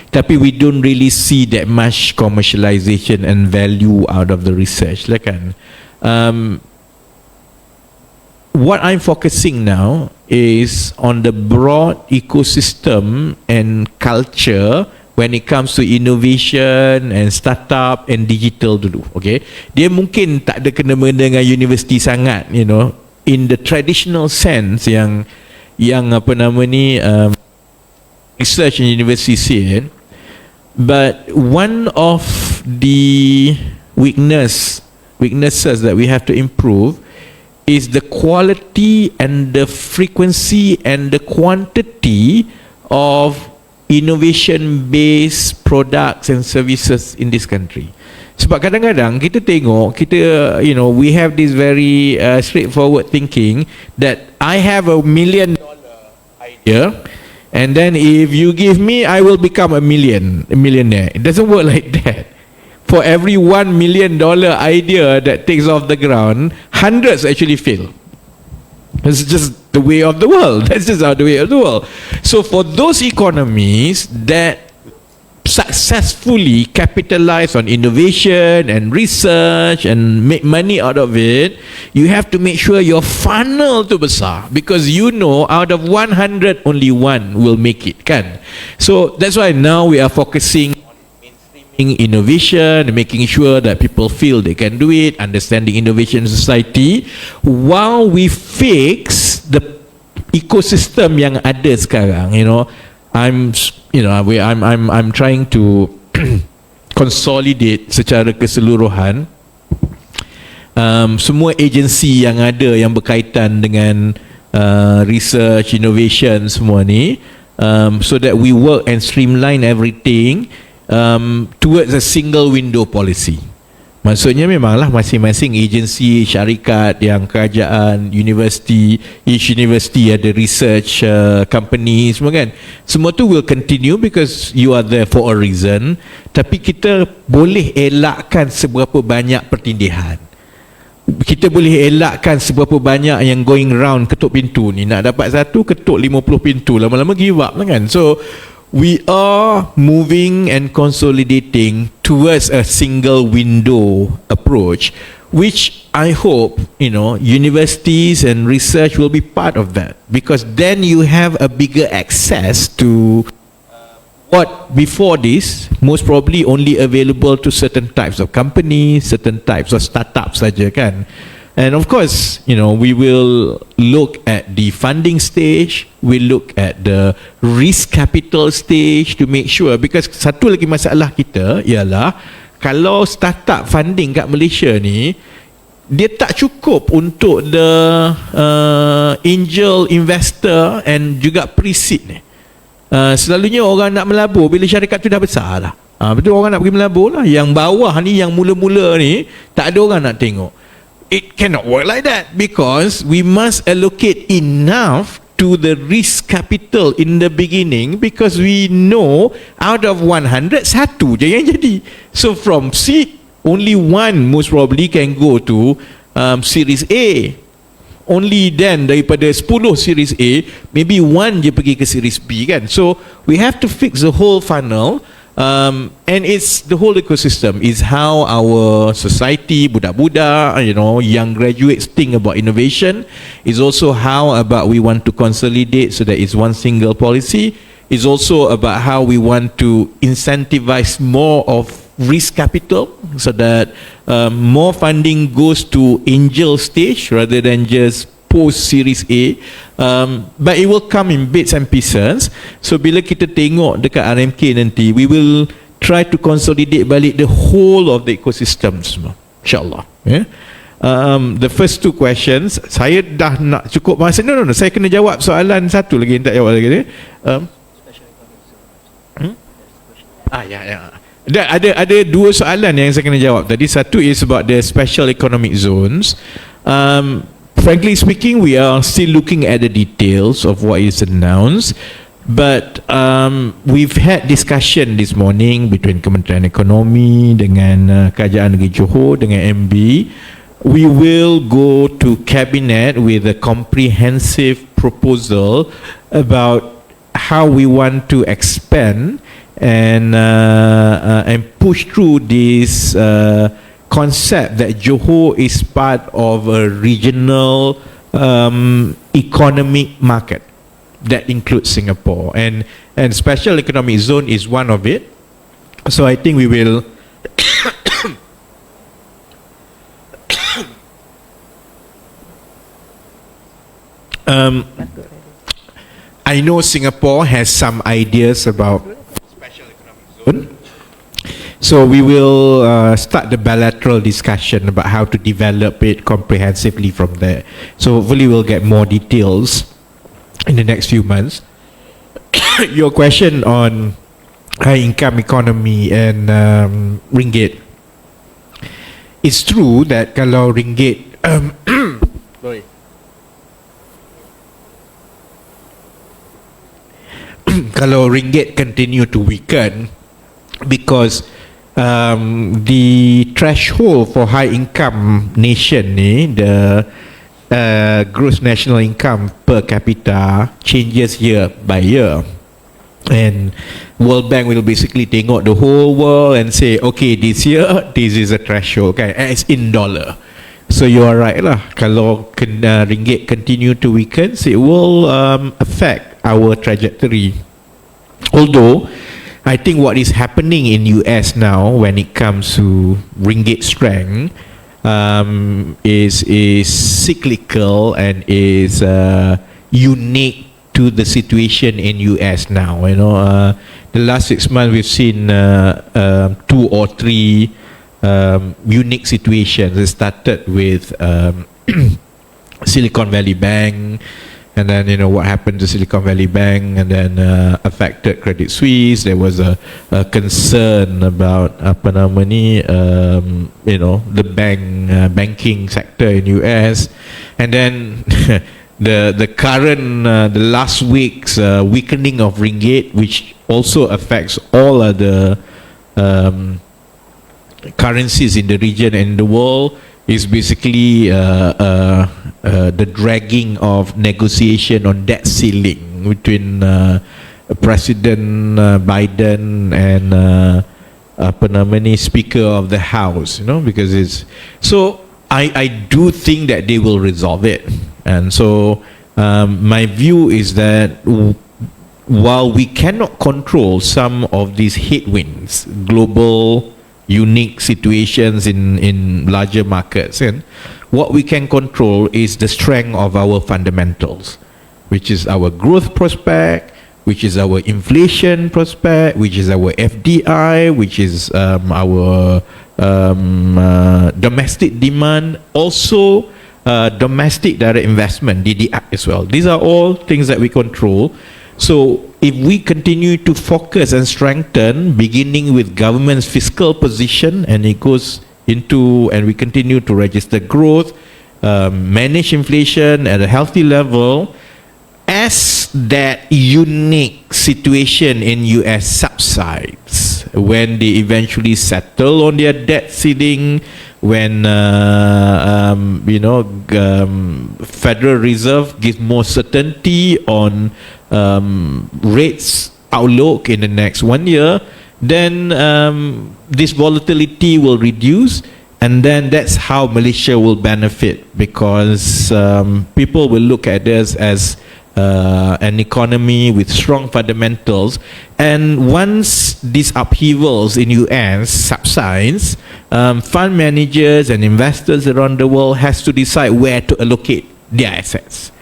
tapi we don't really see that much commercialization and value out of the research lah kan. What I'm focusing now is on the broad ecosystem and culture when it comes to innovation and startup and digital dulu. Okay, dia mungkin tak ada kena-mena dengan universiti sangat, in the traditional sense yang yang apa nama ni research and university said, but one of the weaknesses that we have to improve is the quality and the frequency and the quantity of innovation based products and services in this country. Sebab kadang-kadang kita tengok, we have this very straightforward thinking that I have $1 million idea, and then if you give me, I will become a millionaire. It doesn't work like that. For every $1 million idea that takes off the ground, hundreds actually fail. It's just the way of the world. That's just how the way of the world. So for those economies that successfully capitalize on innovation and research and make money out of it, you have to make sure your funnel tu besar, because out of 100 only one will make it, kan? So that's why now we are focusing on mainstreaming innovation, making sure that people feel they can do it, understanding innovation society, while we fix the ecosystem yang ada sekarang. I'm trying to consolidate secara keseluruhan semua agensi yang ada yang berkaitan dengan research, innovation semua ni, so that we work and streamline everything towards a single window policy. Maksudnya memanglah masing-masing agensi, syarikat yang kerajaan, each university ada research company semua, kan? Semua tu will continue because you are there for a reason. Tapi kita boleh elakkan seberapa banyak pertindihan. Kita boleh elakkan seberapa banyak yang going round ketuk pintu ni. Nak dapat satu, ketuk 50 pintu, lama-lama give up lah, kan? So we are moving and consolidating towards a single window approach, which I hope universities and research will be part of that, because then you have a bigger access to what before this most probably only available to certain types of companies, certain types of startups saja, kan? And of course, we will look at the funding stage, we look at the risk capital stage to make sure, because satu lagi masalah kita ialah kalau startup funding kat Malaysia ni, dia tak cukup untuk the angel investor and juga pre-seed ni. Selalunya orang nak melabur bila syarikat tu dah besar lah. Betul, orang nak pergi melabur lah. Yang bawah ni, yang mula-mula ni, tak ada orang nak tengok. It cannot work like that, because we must allocate enough to the risk capital in the beginning, because we know out of 100 satu je yang jadi. So from seed, only one most probably can go to series A. Only then daripada 10 series A, maybe one je pergi ke series B, kan? So we have to fix the whole funnel. And it's the whole ecosystem is how our society, budak-budak, young graduates think about innovation. Is also how about we want to consolidate so that it's one single policy. Is also about how we want to incentivize more of risk capital so that more funding goes to angel stage rather than just post series A, but it will come in bits and pieces. So bila kita tengok dekat RMK nanti, we will try to consolidate balik the whole of the ecosystem semua, insyaAllah. The first two questions, saya dah nak cukup masa. No, saya kena jawab soalan satu lagi yang tak jawab lagi. Ada dua soalan yang saya kena jawab tadi. Satu is about the special economic zones. Frankly speaking, we are still looking at the details of what is announced, but we've had discussion this morning between Kementerian Ekonomi dengan Kerajaan Negeri Johor dengan MB. We will go to Cabinet with a comprehensive proposal about how we want to expand and push through this concept that Johor is part of a regional economic market that includes Singapore, and special economic zone is one of it. So I think we will I know Singapore has some ideas about special economic zone. So we will start the bilateral discussion about how to develop it comprehensively from there. So hopefully we'll get more details in the next few months. Your question on high income economy and ringgit. It's true that kalau ringgit kalau ringgit continue to weaken, because the threshold for high income nation ni, the gross national income per capita changes year by year, and World Bank will basically tengok the whole world and say, okay, this year this is a threshold, okay, and it's in dollar. So you are right lah, kalau ringgit continue to weaken, it will affect our trajectory. Although I think what is happening in US now when it comes to ringgit strength is cyclical and is unique to the situation in US now. You know, the last 6 months we've seen 2 or 3 unique situations. It started with Silicon Valley Bank, and then you know what happened to Silicon Valley Bank, and then affected Credit Suisse. There was a concern about you know, the banking sector in US, and then the current the last week's weakening of ringgit, which also affects all other currencies in the region and in the world, is basically the dragging of negotiation on debt ceiling between President Biden and Speaker of the House, you know, because it's so I do think that they will resolve it. And so my view is that while we cannot control some of these headwinds, global unique situations in larger markets, and what we can control is the strength of our fundamentals, which is our growth prospect, which is our inflation prospect, which is our FDI, which is our domestic demand, also domestic direct investment, DDI as well. These are all things that we control. So if we continue to focus and strengthen, beginning with government's fiscal position, and it goes into, and we continue to register growth, manage inflation at a healthy level, as that unique situation in US subsides, when they eventually settle on their debt ceiling, when Federal Reserve gives more certainty on rates outlook in the next 1 year, then this volatility will reduce, and then that's how Malaysia will benefit, because people will look at this as an economy with strong fundamentals, and once these upheavals in US subsides, fund managers and investors around the world has to decide where to allocate their assets.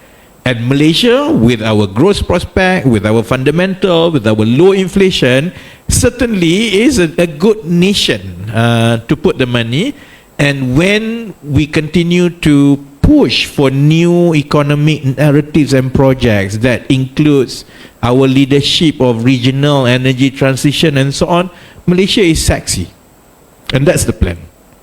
And Malaysia, with our growth prospect, with our fundamental, with our low inflation, certainly is a good nation to put the money. And when we continue to push for new economic narratives and projects that includes our leadership of regional energy transition and so on, Malaysia is sexy, and that's the plan.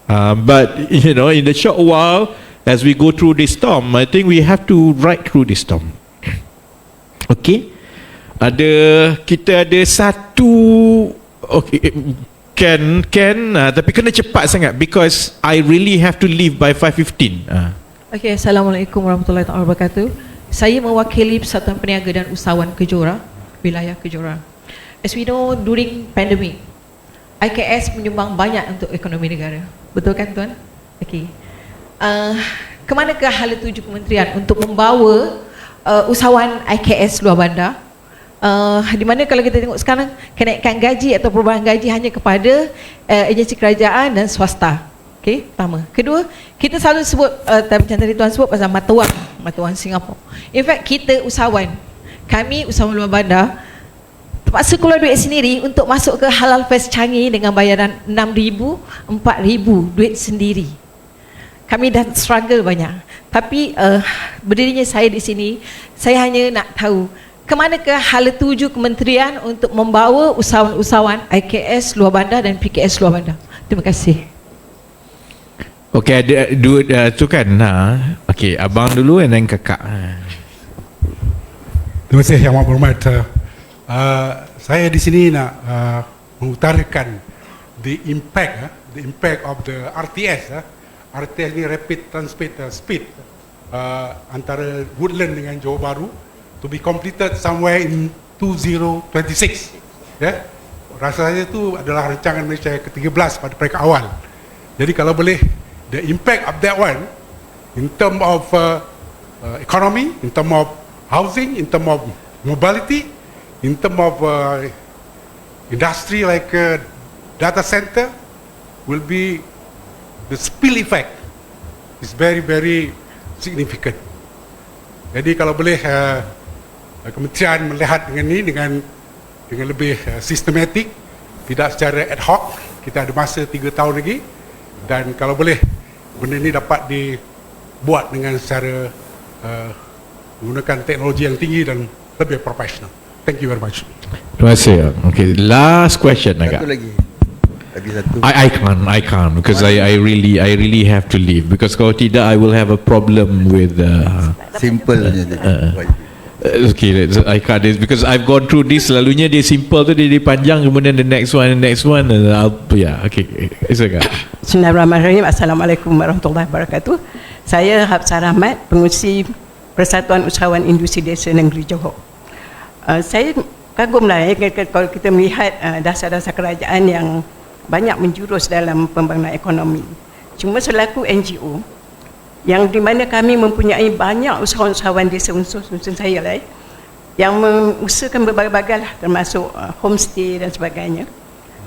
But you know, in the short while, as we go through this storm, I think we have to ride through this storm. Okay, kita ada satu, okay, can tapi kena cepat sangat, because I really have to leave by 5:15. Okay, Assalamualaikum warahmatullahi wabarakatuh. Saya mewakili Persatuan Peniaga dan Usahawan Kejora, wilayah Kejora. As we know, during pandemic, IKS menyumbang banyak untuk ekonomi negara. Betul kan tuan? Okay. Kemanakah hala tuju kementerian untuk membawa usahawan IKS luar bandar? Di mana kalau kita tengok sekarang, kenaikan gaji atau perubahan gaji hanya kepada agensi kerajaan dan swasta. Okay, pertama. Kedua, kita selalu sebut macam tadi tuan sebut pasal mata wang Singapura. In fact, kita usahawan, kami usahawan luar bandar terpaksa keluar duit sendiri untuk masuk ke Halal Fest Changi dengan bayaran 6,000, 4,000 duit sendiri. Kami dah struggle banyak. Tapi berdirinya saya di sini, saya hanya nak tahu ke manakah hala tuju kementerian untuk membawa usahawan-usahawan IKS luar bandar dan PKS luar bandar. Terima kasih. Okey, ada dua tu kan. Okey, abang dulu and then kakak. Terima kasih Yang Amat Berhormat. Saya di sini nak mengutarakan the impact of the RTS. RTS ni Rapid Transit Speed antara Woodland dengan Johor Bahru to be completed somewhere in 2026. Rasanya itu adalah rancangan Malaysia ke-13 pada peringkat awal. Jadi kalau boleh, the impact of that one in term of economy, in term of housing, in term of mobility, in term of industry like data center, will be the spill effect is very very significant. Jadi kalau boleh kementerian melihat dengan ini dengan lebih sistematik, tidak secara ad hoc. Kita ada masa 3 tahun lagi, dan kalau boleh benda ini dapat dibuat dengan secara menggunakan teknologi yang tinggi dan lebih profesional. Thank you very much. Terima kasih. Okay, last question agak. Satu lagi. Lagi satu. I can't because I really have to leave, because kalau tidak I will have a problem with simple je. Okay, I can't because I've gone through this. Selalunya dia simple tu dia panjang, kemudian the next one and okay, it's okay. Bismillahirrahmanirrahim. Assalamualaikum warahmatullahi wabarakatuh. Saya Hafsah Rahmat, pengurusi Persatuan Usahawan Industri Desa Negeri Johor. Saya kagumlah kalau kita melihat dasar-dasar kerajaan yang banyak menjurus dalam pembangunan ekonomi. Cuma selaku NGO yang di mana kami mempunyai banyak usahawan-usahawan desa unsur-unsur saya lah, yang mengusahakan berbagai-bagai lah, termasuk homestay dan sebagainya.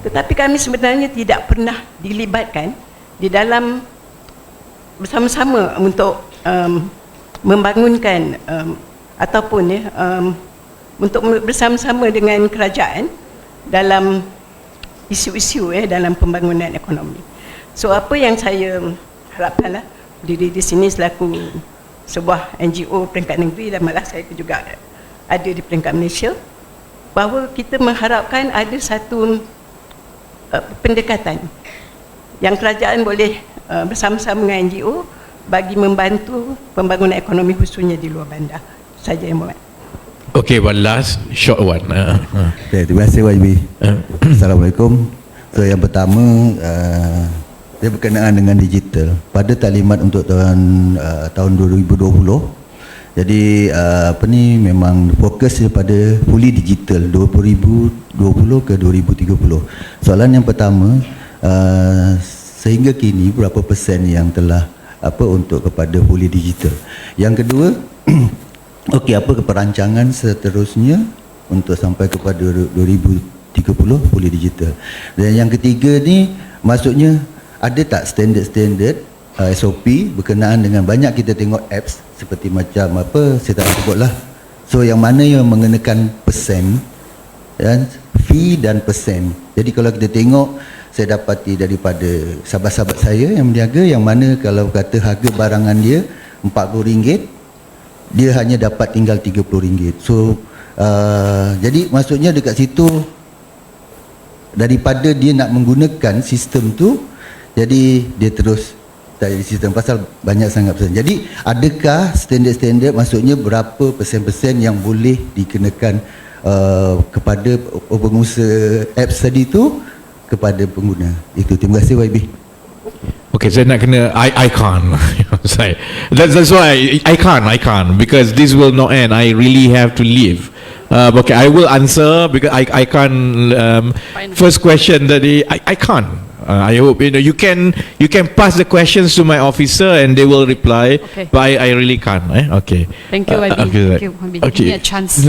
Tetapi kami sebenarnya tidak pernah dilibatkan di dalam bersama-sama untuk membangunkan ataupun untuk bersama-sama dengan kerajaan dalam isu-isu dalam pembangunan ekonomi. So apa yang saya harapkanlah diri di sini selaku sebuah NGO peringkat negeri, dan malah saya juga ada di peringkat Malaysia, bahawa kita mengharapkan ada satu pendekatan yang kerajaan boleh bersama-sama dengan NGO bagi membantu pembangunan ekonomi khususnya di luar bandar. Saja yang mohon. Okay, one last short one. Okay, terima kasih YB. Assalamualaikum. So yang pertama, dia berkenaan dengan digital. Pada taklimat untuk tahun 2020, jadi memang fokus pada fully digital 2020 ke 2030. Soalan yang pertama, sehingga kini berapa persen yang telah untuk kepada fully digital? Yang kedua, okey, apa perancangan seterusnya untuk sampai kepada 2030 fully digital? Dan yang ketiga ni, maksudnya ada tak standard SOP berkenaan dengan banyak kita tengok apps seperti macam saya tak sebutlah. So yang mana yang mengenakan persen dan fee dan persen. Jadi kalau kita tengok, saya dapati daripada sahabat-sahabat saya yang berniaga, yang mana kalau kata harga barangan dia RM40, dia hanya dapat tinggal RM30. So jadi maksudnya dekat situ, daripada dia nak menggunakan sistem tu, jadi dia terus tak ada sistem pasal banyak sangat persen. Jadi adakah standard-standard, maksudnya berapa persen-persen yang boleh dikenakan kepada pengusaha apps tadi tu kepada pengguna? Itu. Terima kasih YB. Okay, saya nak kena I can't. That's why I can't because this will not end. I really have to leave. Okay, I will answer because I can't. First question that I can't. I hope you can pass the questions to my officer and they will reply. Okay. But I really can't. Okay. Thank you, YB. Thank you, YB. Give me a chance.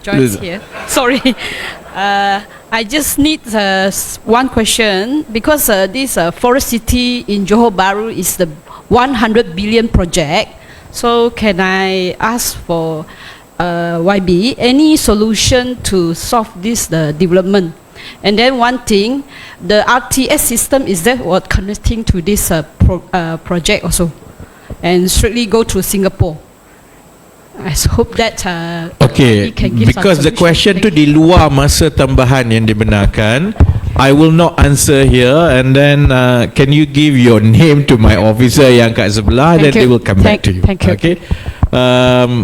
Joyce here. Sorry. I just need one question because this Forest City in Johor Bahru is the 100 billion project. So can I ask for YB any solution to solve this development. And then one thing, the RTS system is that what connecting to this project also, and strictly go to Singapore. I hope that Okay, we can give because some the question tu di luar masa tambahan yang dibenarkan, I will not answer here, and then can you give your name to my officer yang kat sebelah, then they will come back to you. Thank you. Okay.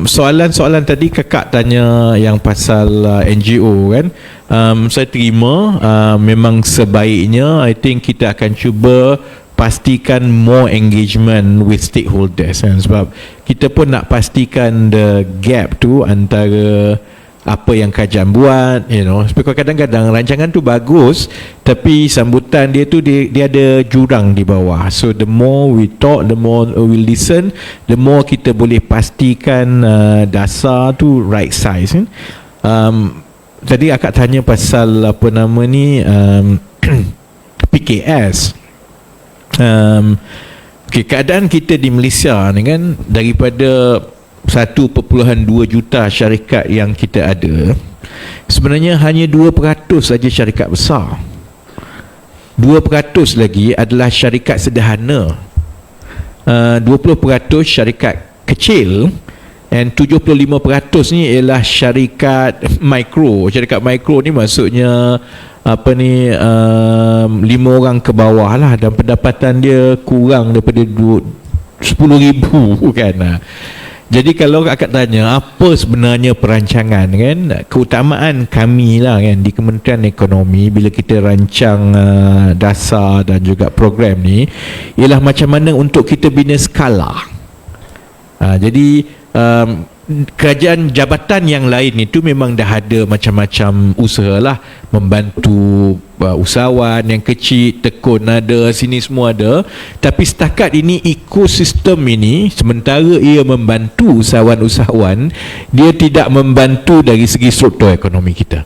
Soalan-soalan tadi kakak tanya yang pasal NGO kan, saya terima, memang sebaiknya I think kita akan cuba pastikan more engagement with stakeholders kan, sebab kita pun nak pastikan the gap tu antara apa yang kajian buat, you know, sebab kadang-kadang rancangan tu bagus tapi sambutan dia tu dia ada jurang di bawah. So the more we talk, the more we listen, the more kita boleh pastikan dasar tu right size kan. Tadi akak tanya pasal apa nama ni PKS. Okay, keadaan kita di Malaysia ni kan, daripada 1.2 juta syarikat yang kita ada, sebenarnya hanya 2% saja syarikat besar, 2% lagi adalah syarikat sederhana, 20% syarikat kecil, and 75% ni ialah syarikat mikro. Syarikat mikro ni maksudnya apa ni, 5 orang ke bawah lah, dan pendapatan dia kurang daripada 10,000 kan. Jadi kalau akak tanya apa sebenarnya perancangan kan, keutamaan kami lah kan di Kementerian Ekonomi bila kita rancang dasar dan juga program ni ialah macam mana untuk kita bina skala. Jadi kerajaan jabatan yang lain itu memang dah ada macam-macam usaha lah, membantu usahawan yang kecil, tekun ada, sini semua ada. Tapi setakat ini ekosistem ini, sementara ia membantu usahawan-usahawan, dia tidak membantu dari segi struktur ekonomi kita.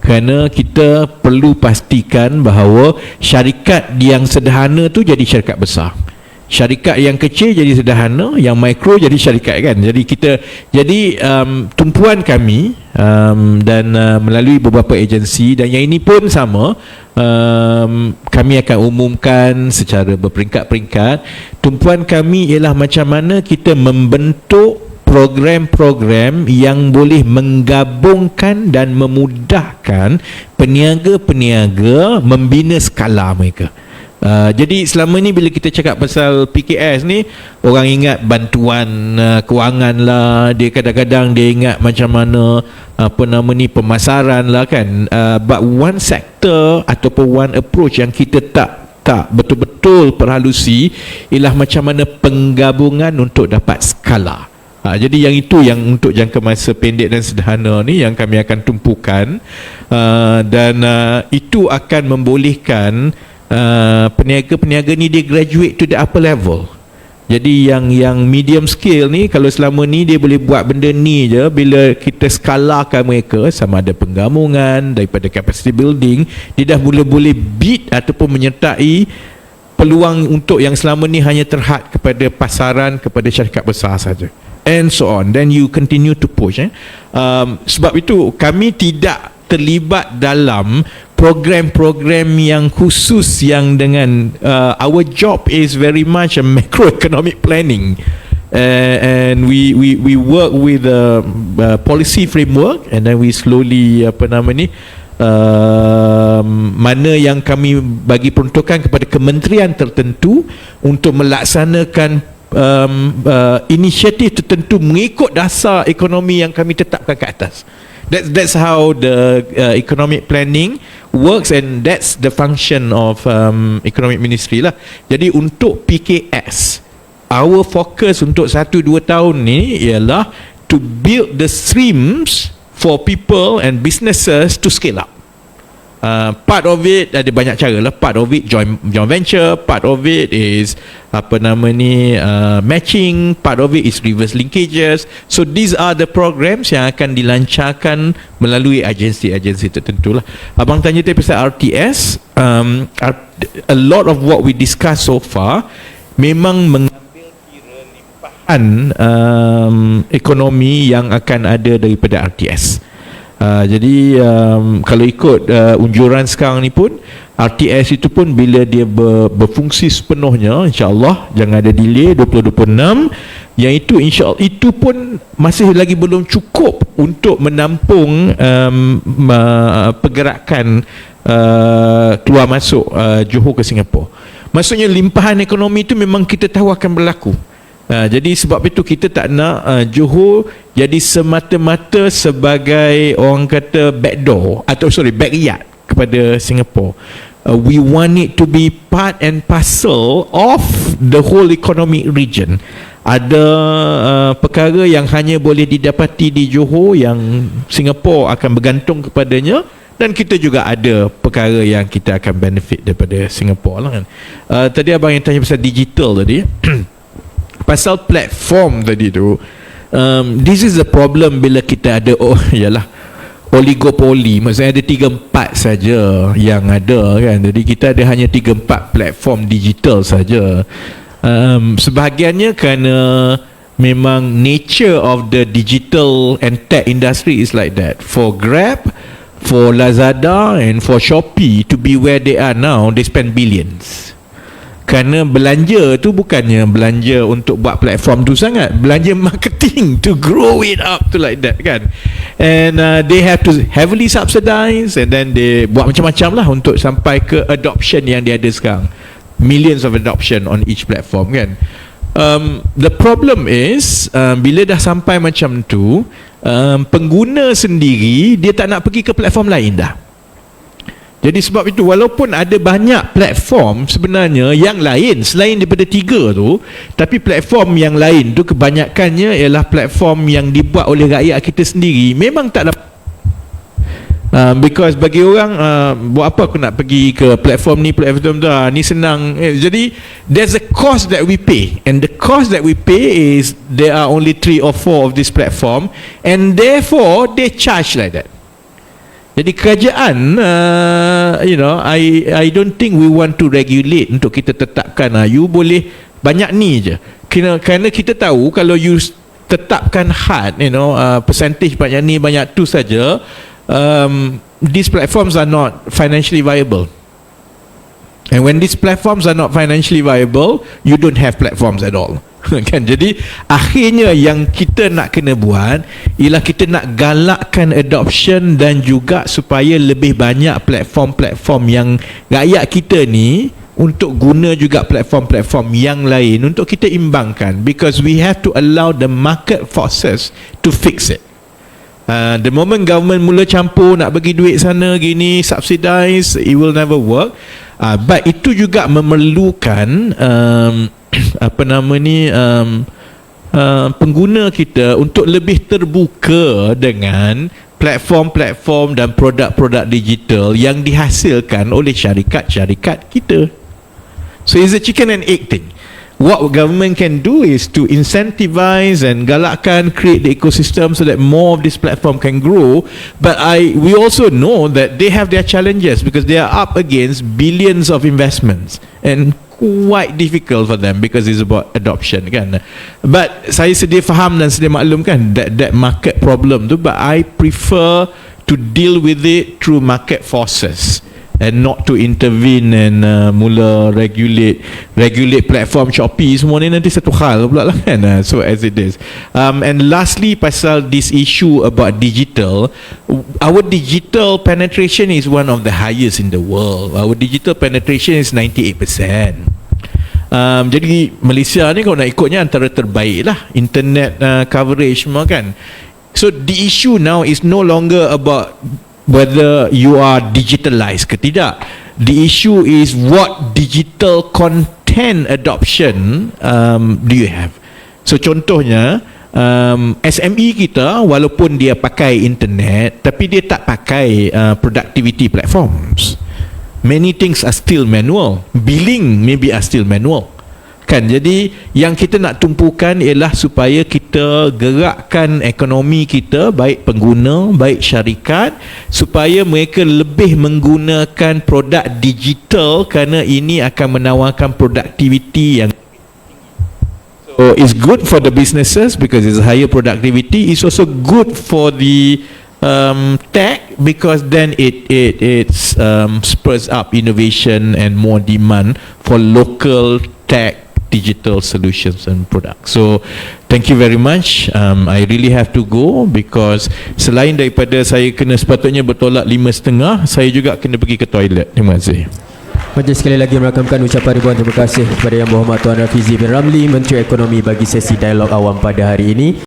Kerana kita perlu pastikan bahawa syarikat yang sederhana tu jadi syarikat besar, syarikat yang kecil jadi sederhana, yang mikro jadi syarikat kan. Jadi tumpuan kami dan melalui beberapa agensi, dan yang ini pun sama, kami akan umumkan secara berperingkat-peringkat. Tumpuan kami ialah macam mana kita membentuk program-program yang boleh menggabungkan dan memudahkan peniaga-peniaga membina skala mereka. Jadi selama ni bila kita cakap pasal PKS ni, orang ingat bantuan kewangan lah, dia kadang-kadang dia ingat macam mana apa nama ni pemasaran lah kan. But one sector ataupun one approach yang kita tak betul-betul perhalusi ialah macam mana penggabungan untuk dapat skala. Jadi yang itu yang untuk jangka masa pendek dan sederhana ni yang kami akan tumpukan, dan itu akan membolehkan peniaga-peniaga ni dia graduate to the upper level. Jadi yang medium scale ni, kalau selama ni dia boleh buat benda ni je, bila kita skalakan mereka sama ada penggabungan daripada capacity building, dia dah boleh beat ataupun menyertai peluang untuk yang selama ni hanya terhad kepada pasaran, kepada syarikat besar saja, and so on. Then you continue to push. Sebab itu kami tidak terlibat dalam program-program yang khusus yang dengan our job is very much a macroeconomic planning, and we work with a policy framework, and then we slowly mana yang kami bagi peruntukan kepada kementerian tertentu untuk melaksanakan inisiatif tertentu mengikut dasar ekonomi yang kami tetapkan ke atas. That's how the economic planning works, and that's the function of economic ministry lah. Jadi untuk PKS, our focus untuk 1-2 tahun ni ialah to build the streams for people and businesses to scale up. Part of it ada banyak cara lah. Part of it joint venture, part of it is matching, part of it is reverse linkages. So these are the programs yang akan dilancarkan melalui agensi-agensi tertentu lah. Abang tanya tadi pasal RTS, a lot of what we discuss so far memang mengambil kira limpah ekonomi yang akan ada daripada RTS. Jadi kalau ikut unjuran sekarang ni pun, RTS itu pun bila dia berfungsi sepenuhnya, insya-Allah jangan ada delay 2026, yang itu insya-Allah itu pun masih lagi belum cukup untuk menampung pergerakan keluar masuk Johor ke Singapura. Maksudnya limpahan ekonomi itu memang kita tahu akan berlaku. Jadi sebab itu kita tak nak Johor jadi semata-mata sebagai orang kata backdoor atau backyard kepada Singapore. We want it to be part and parcel of the whole economic region. Ada perkara yang hanya boleh didapati di Johor yang Singapore akan bergantung kepadanya, dan kita juga ada perkara yang kita akan benefit daripada Singapore lah kan. Tadi abang yang tanya pasal digital tadi pasal platform tadi tu, this is the problem bila kita ada oligopoli, maksudnya ada 3-4 saja yang ada kan. Jadi kita ada hanya 3-4 platform digital saja. Sebahagiannya kerana memang nature of the digital and tech industry is like that. For Grab, for Lazada and for Shopee to be where they are now, they spend billions. Kerana belanja tu bukannya belanja untuk buat platform tu sangat, belanja marketing to grow it up to like that kan. And they have to heavily subsidize, and then they buat macam-macam lah untuk sampai ke adoption yang dia ada sekarang. Millions of adoption on each platform kan. The problem is bila dah sampai macam tu, pengguna sendiri dia tak nak pergi ke platform lain dah. Jadi sebab itu walaupun ada banyak platform sebenarnya yang lain selain daripada 3 tu, tapi platform yang lain tu kebanyakannya ialah platform yang dibuat oleh rakyat kita sendiri. Memang tak dapat because bagi orang buat apa aku nak pergi ke platform ni, platform tu ni senang. Jadi there's a cost that we pay, and the cost that we pay is there are only 3 or 4 of this platform, and therefore they charge like that. Jadi kerajaan I don't think we want to regulate untuk kita tetapkan you boleh banyak ni je. Kerana kita tahu kalau you tetapkan hard, percentage banyak ni banyak tu saja, these platforms are not financially viable. And when these platforms are not financially viable, you don't have platforms at all. Kan? Jadi akhirnya yang kita nak kena buat ialah kita nak galakkan adoption dan juga supaya lebih banyak platform-platform yang rakyat kita ni untuk guna juga platform-platform yang lain untuk kita imbangkan, because we have to allow the market forces to fix it. The moment government mula campur nak bagi duit sana gini, subsidize, it will never work. But itu juga memerlukan pengguna kita untuk lebih terbuka dengan platform-platform dan produk-produk digital yang dihasilkan oleh syarikat-syarikat kita. So it's a chicken and egg thing. What government can do is to incentivize and galakkan, create the ecosystem so that more of this platform can grow. But we also know that they have their challenges because they are up against billions of investments and quite difficult for them because it's about adoption kan. But saya sedia faham dan sedia maklum kan that market problem tu, but I prefer to deal with it through market forces and not to intervene and mula regulate platform Shopee semua ni, nanti satu hal pula lah kan. So as it is. And lastly pasal this issue about digital, our digital penetration is one of the highest in the world. Our digital penetration is 98%. Jadi Malaysia ni kalau nak ikutnya antara terbaik lah internet coverage semua kan. So the issue now is no longer about whether you are digitalized ke tidak. The issue is what digital content adoption do you have. So contohnya SME kita walaupun dia pakai internet tapi dia tak pakai productivity platforms. Many things are still manual. Billing maybe are still manual kan. Jadi yang kita nak tumpukan ialah supaya kita gerakkan ekonomi kita, baik pengguna, baik syarikat, supaya mereka lebih menggunakan produk digital kerana ini akan menawarkan produktiviti yang. So it's good for the businesses because it's higher productivity. It's also good for the tech because then it spurs up innovation and more demand for local tech digital solutions and products. So thank you very much. I really have to go because selain daripada saya kena sepatutnya bertolak 5.30, saya juga kena pergi ke toilet. Terima kasih. Majlis sekali lagi merakamkan ucapan ribuan terima kasih kepada Yang Berhormat Tuan Rafizi bin Ramli, Menteri Ekonomi bagi sesi Dialog Awam pada hari ini.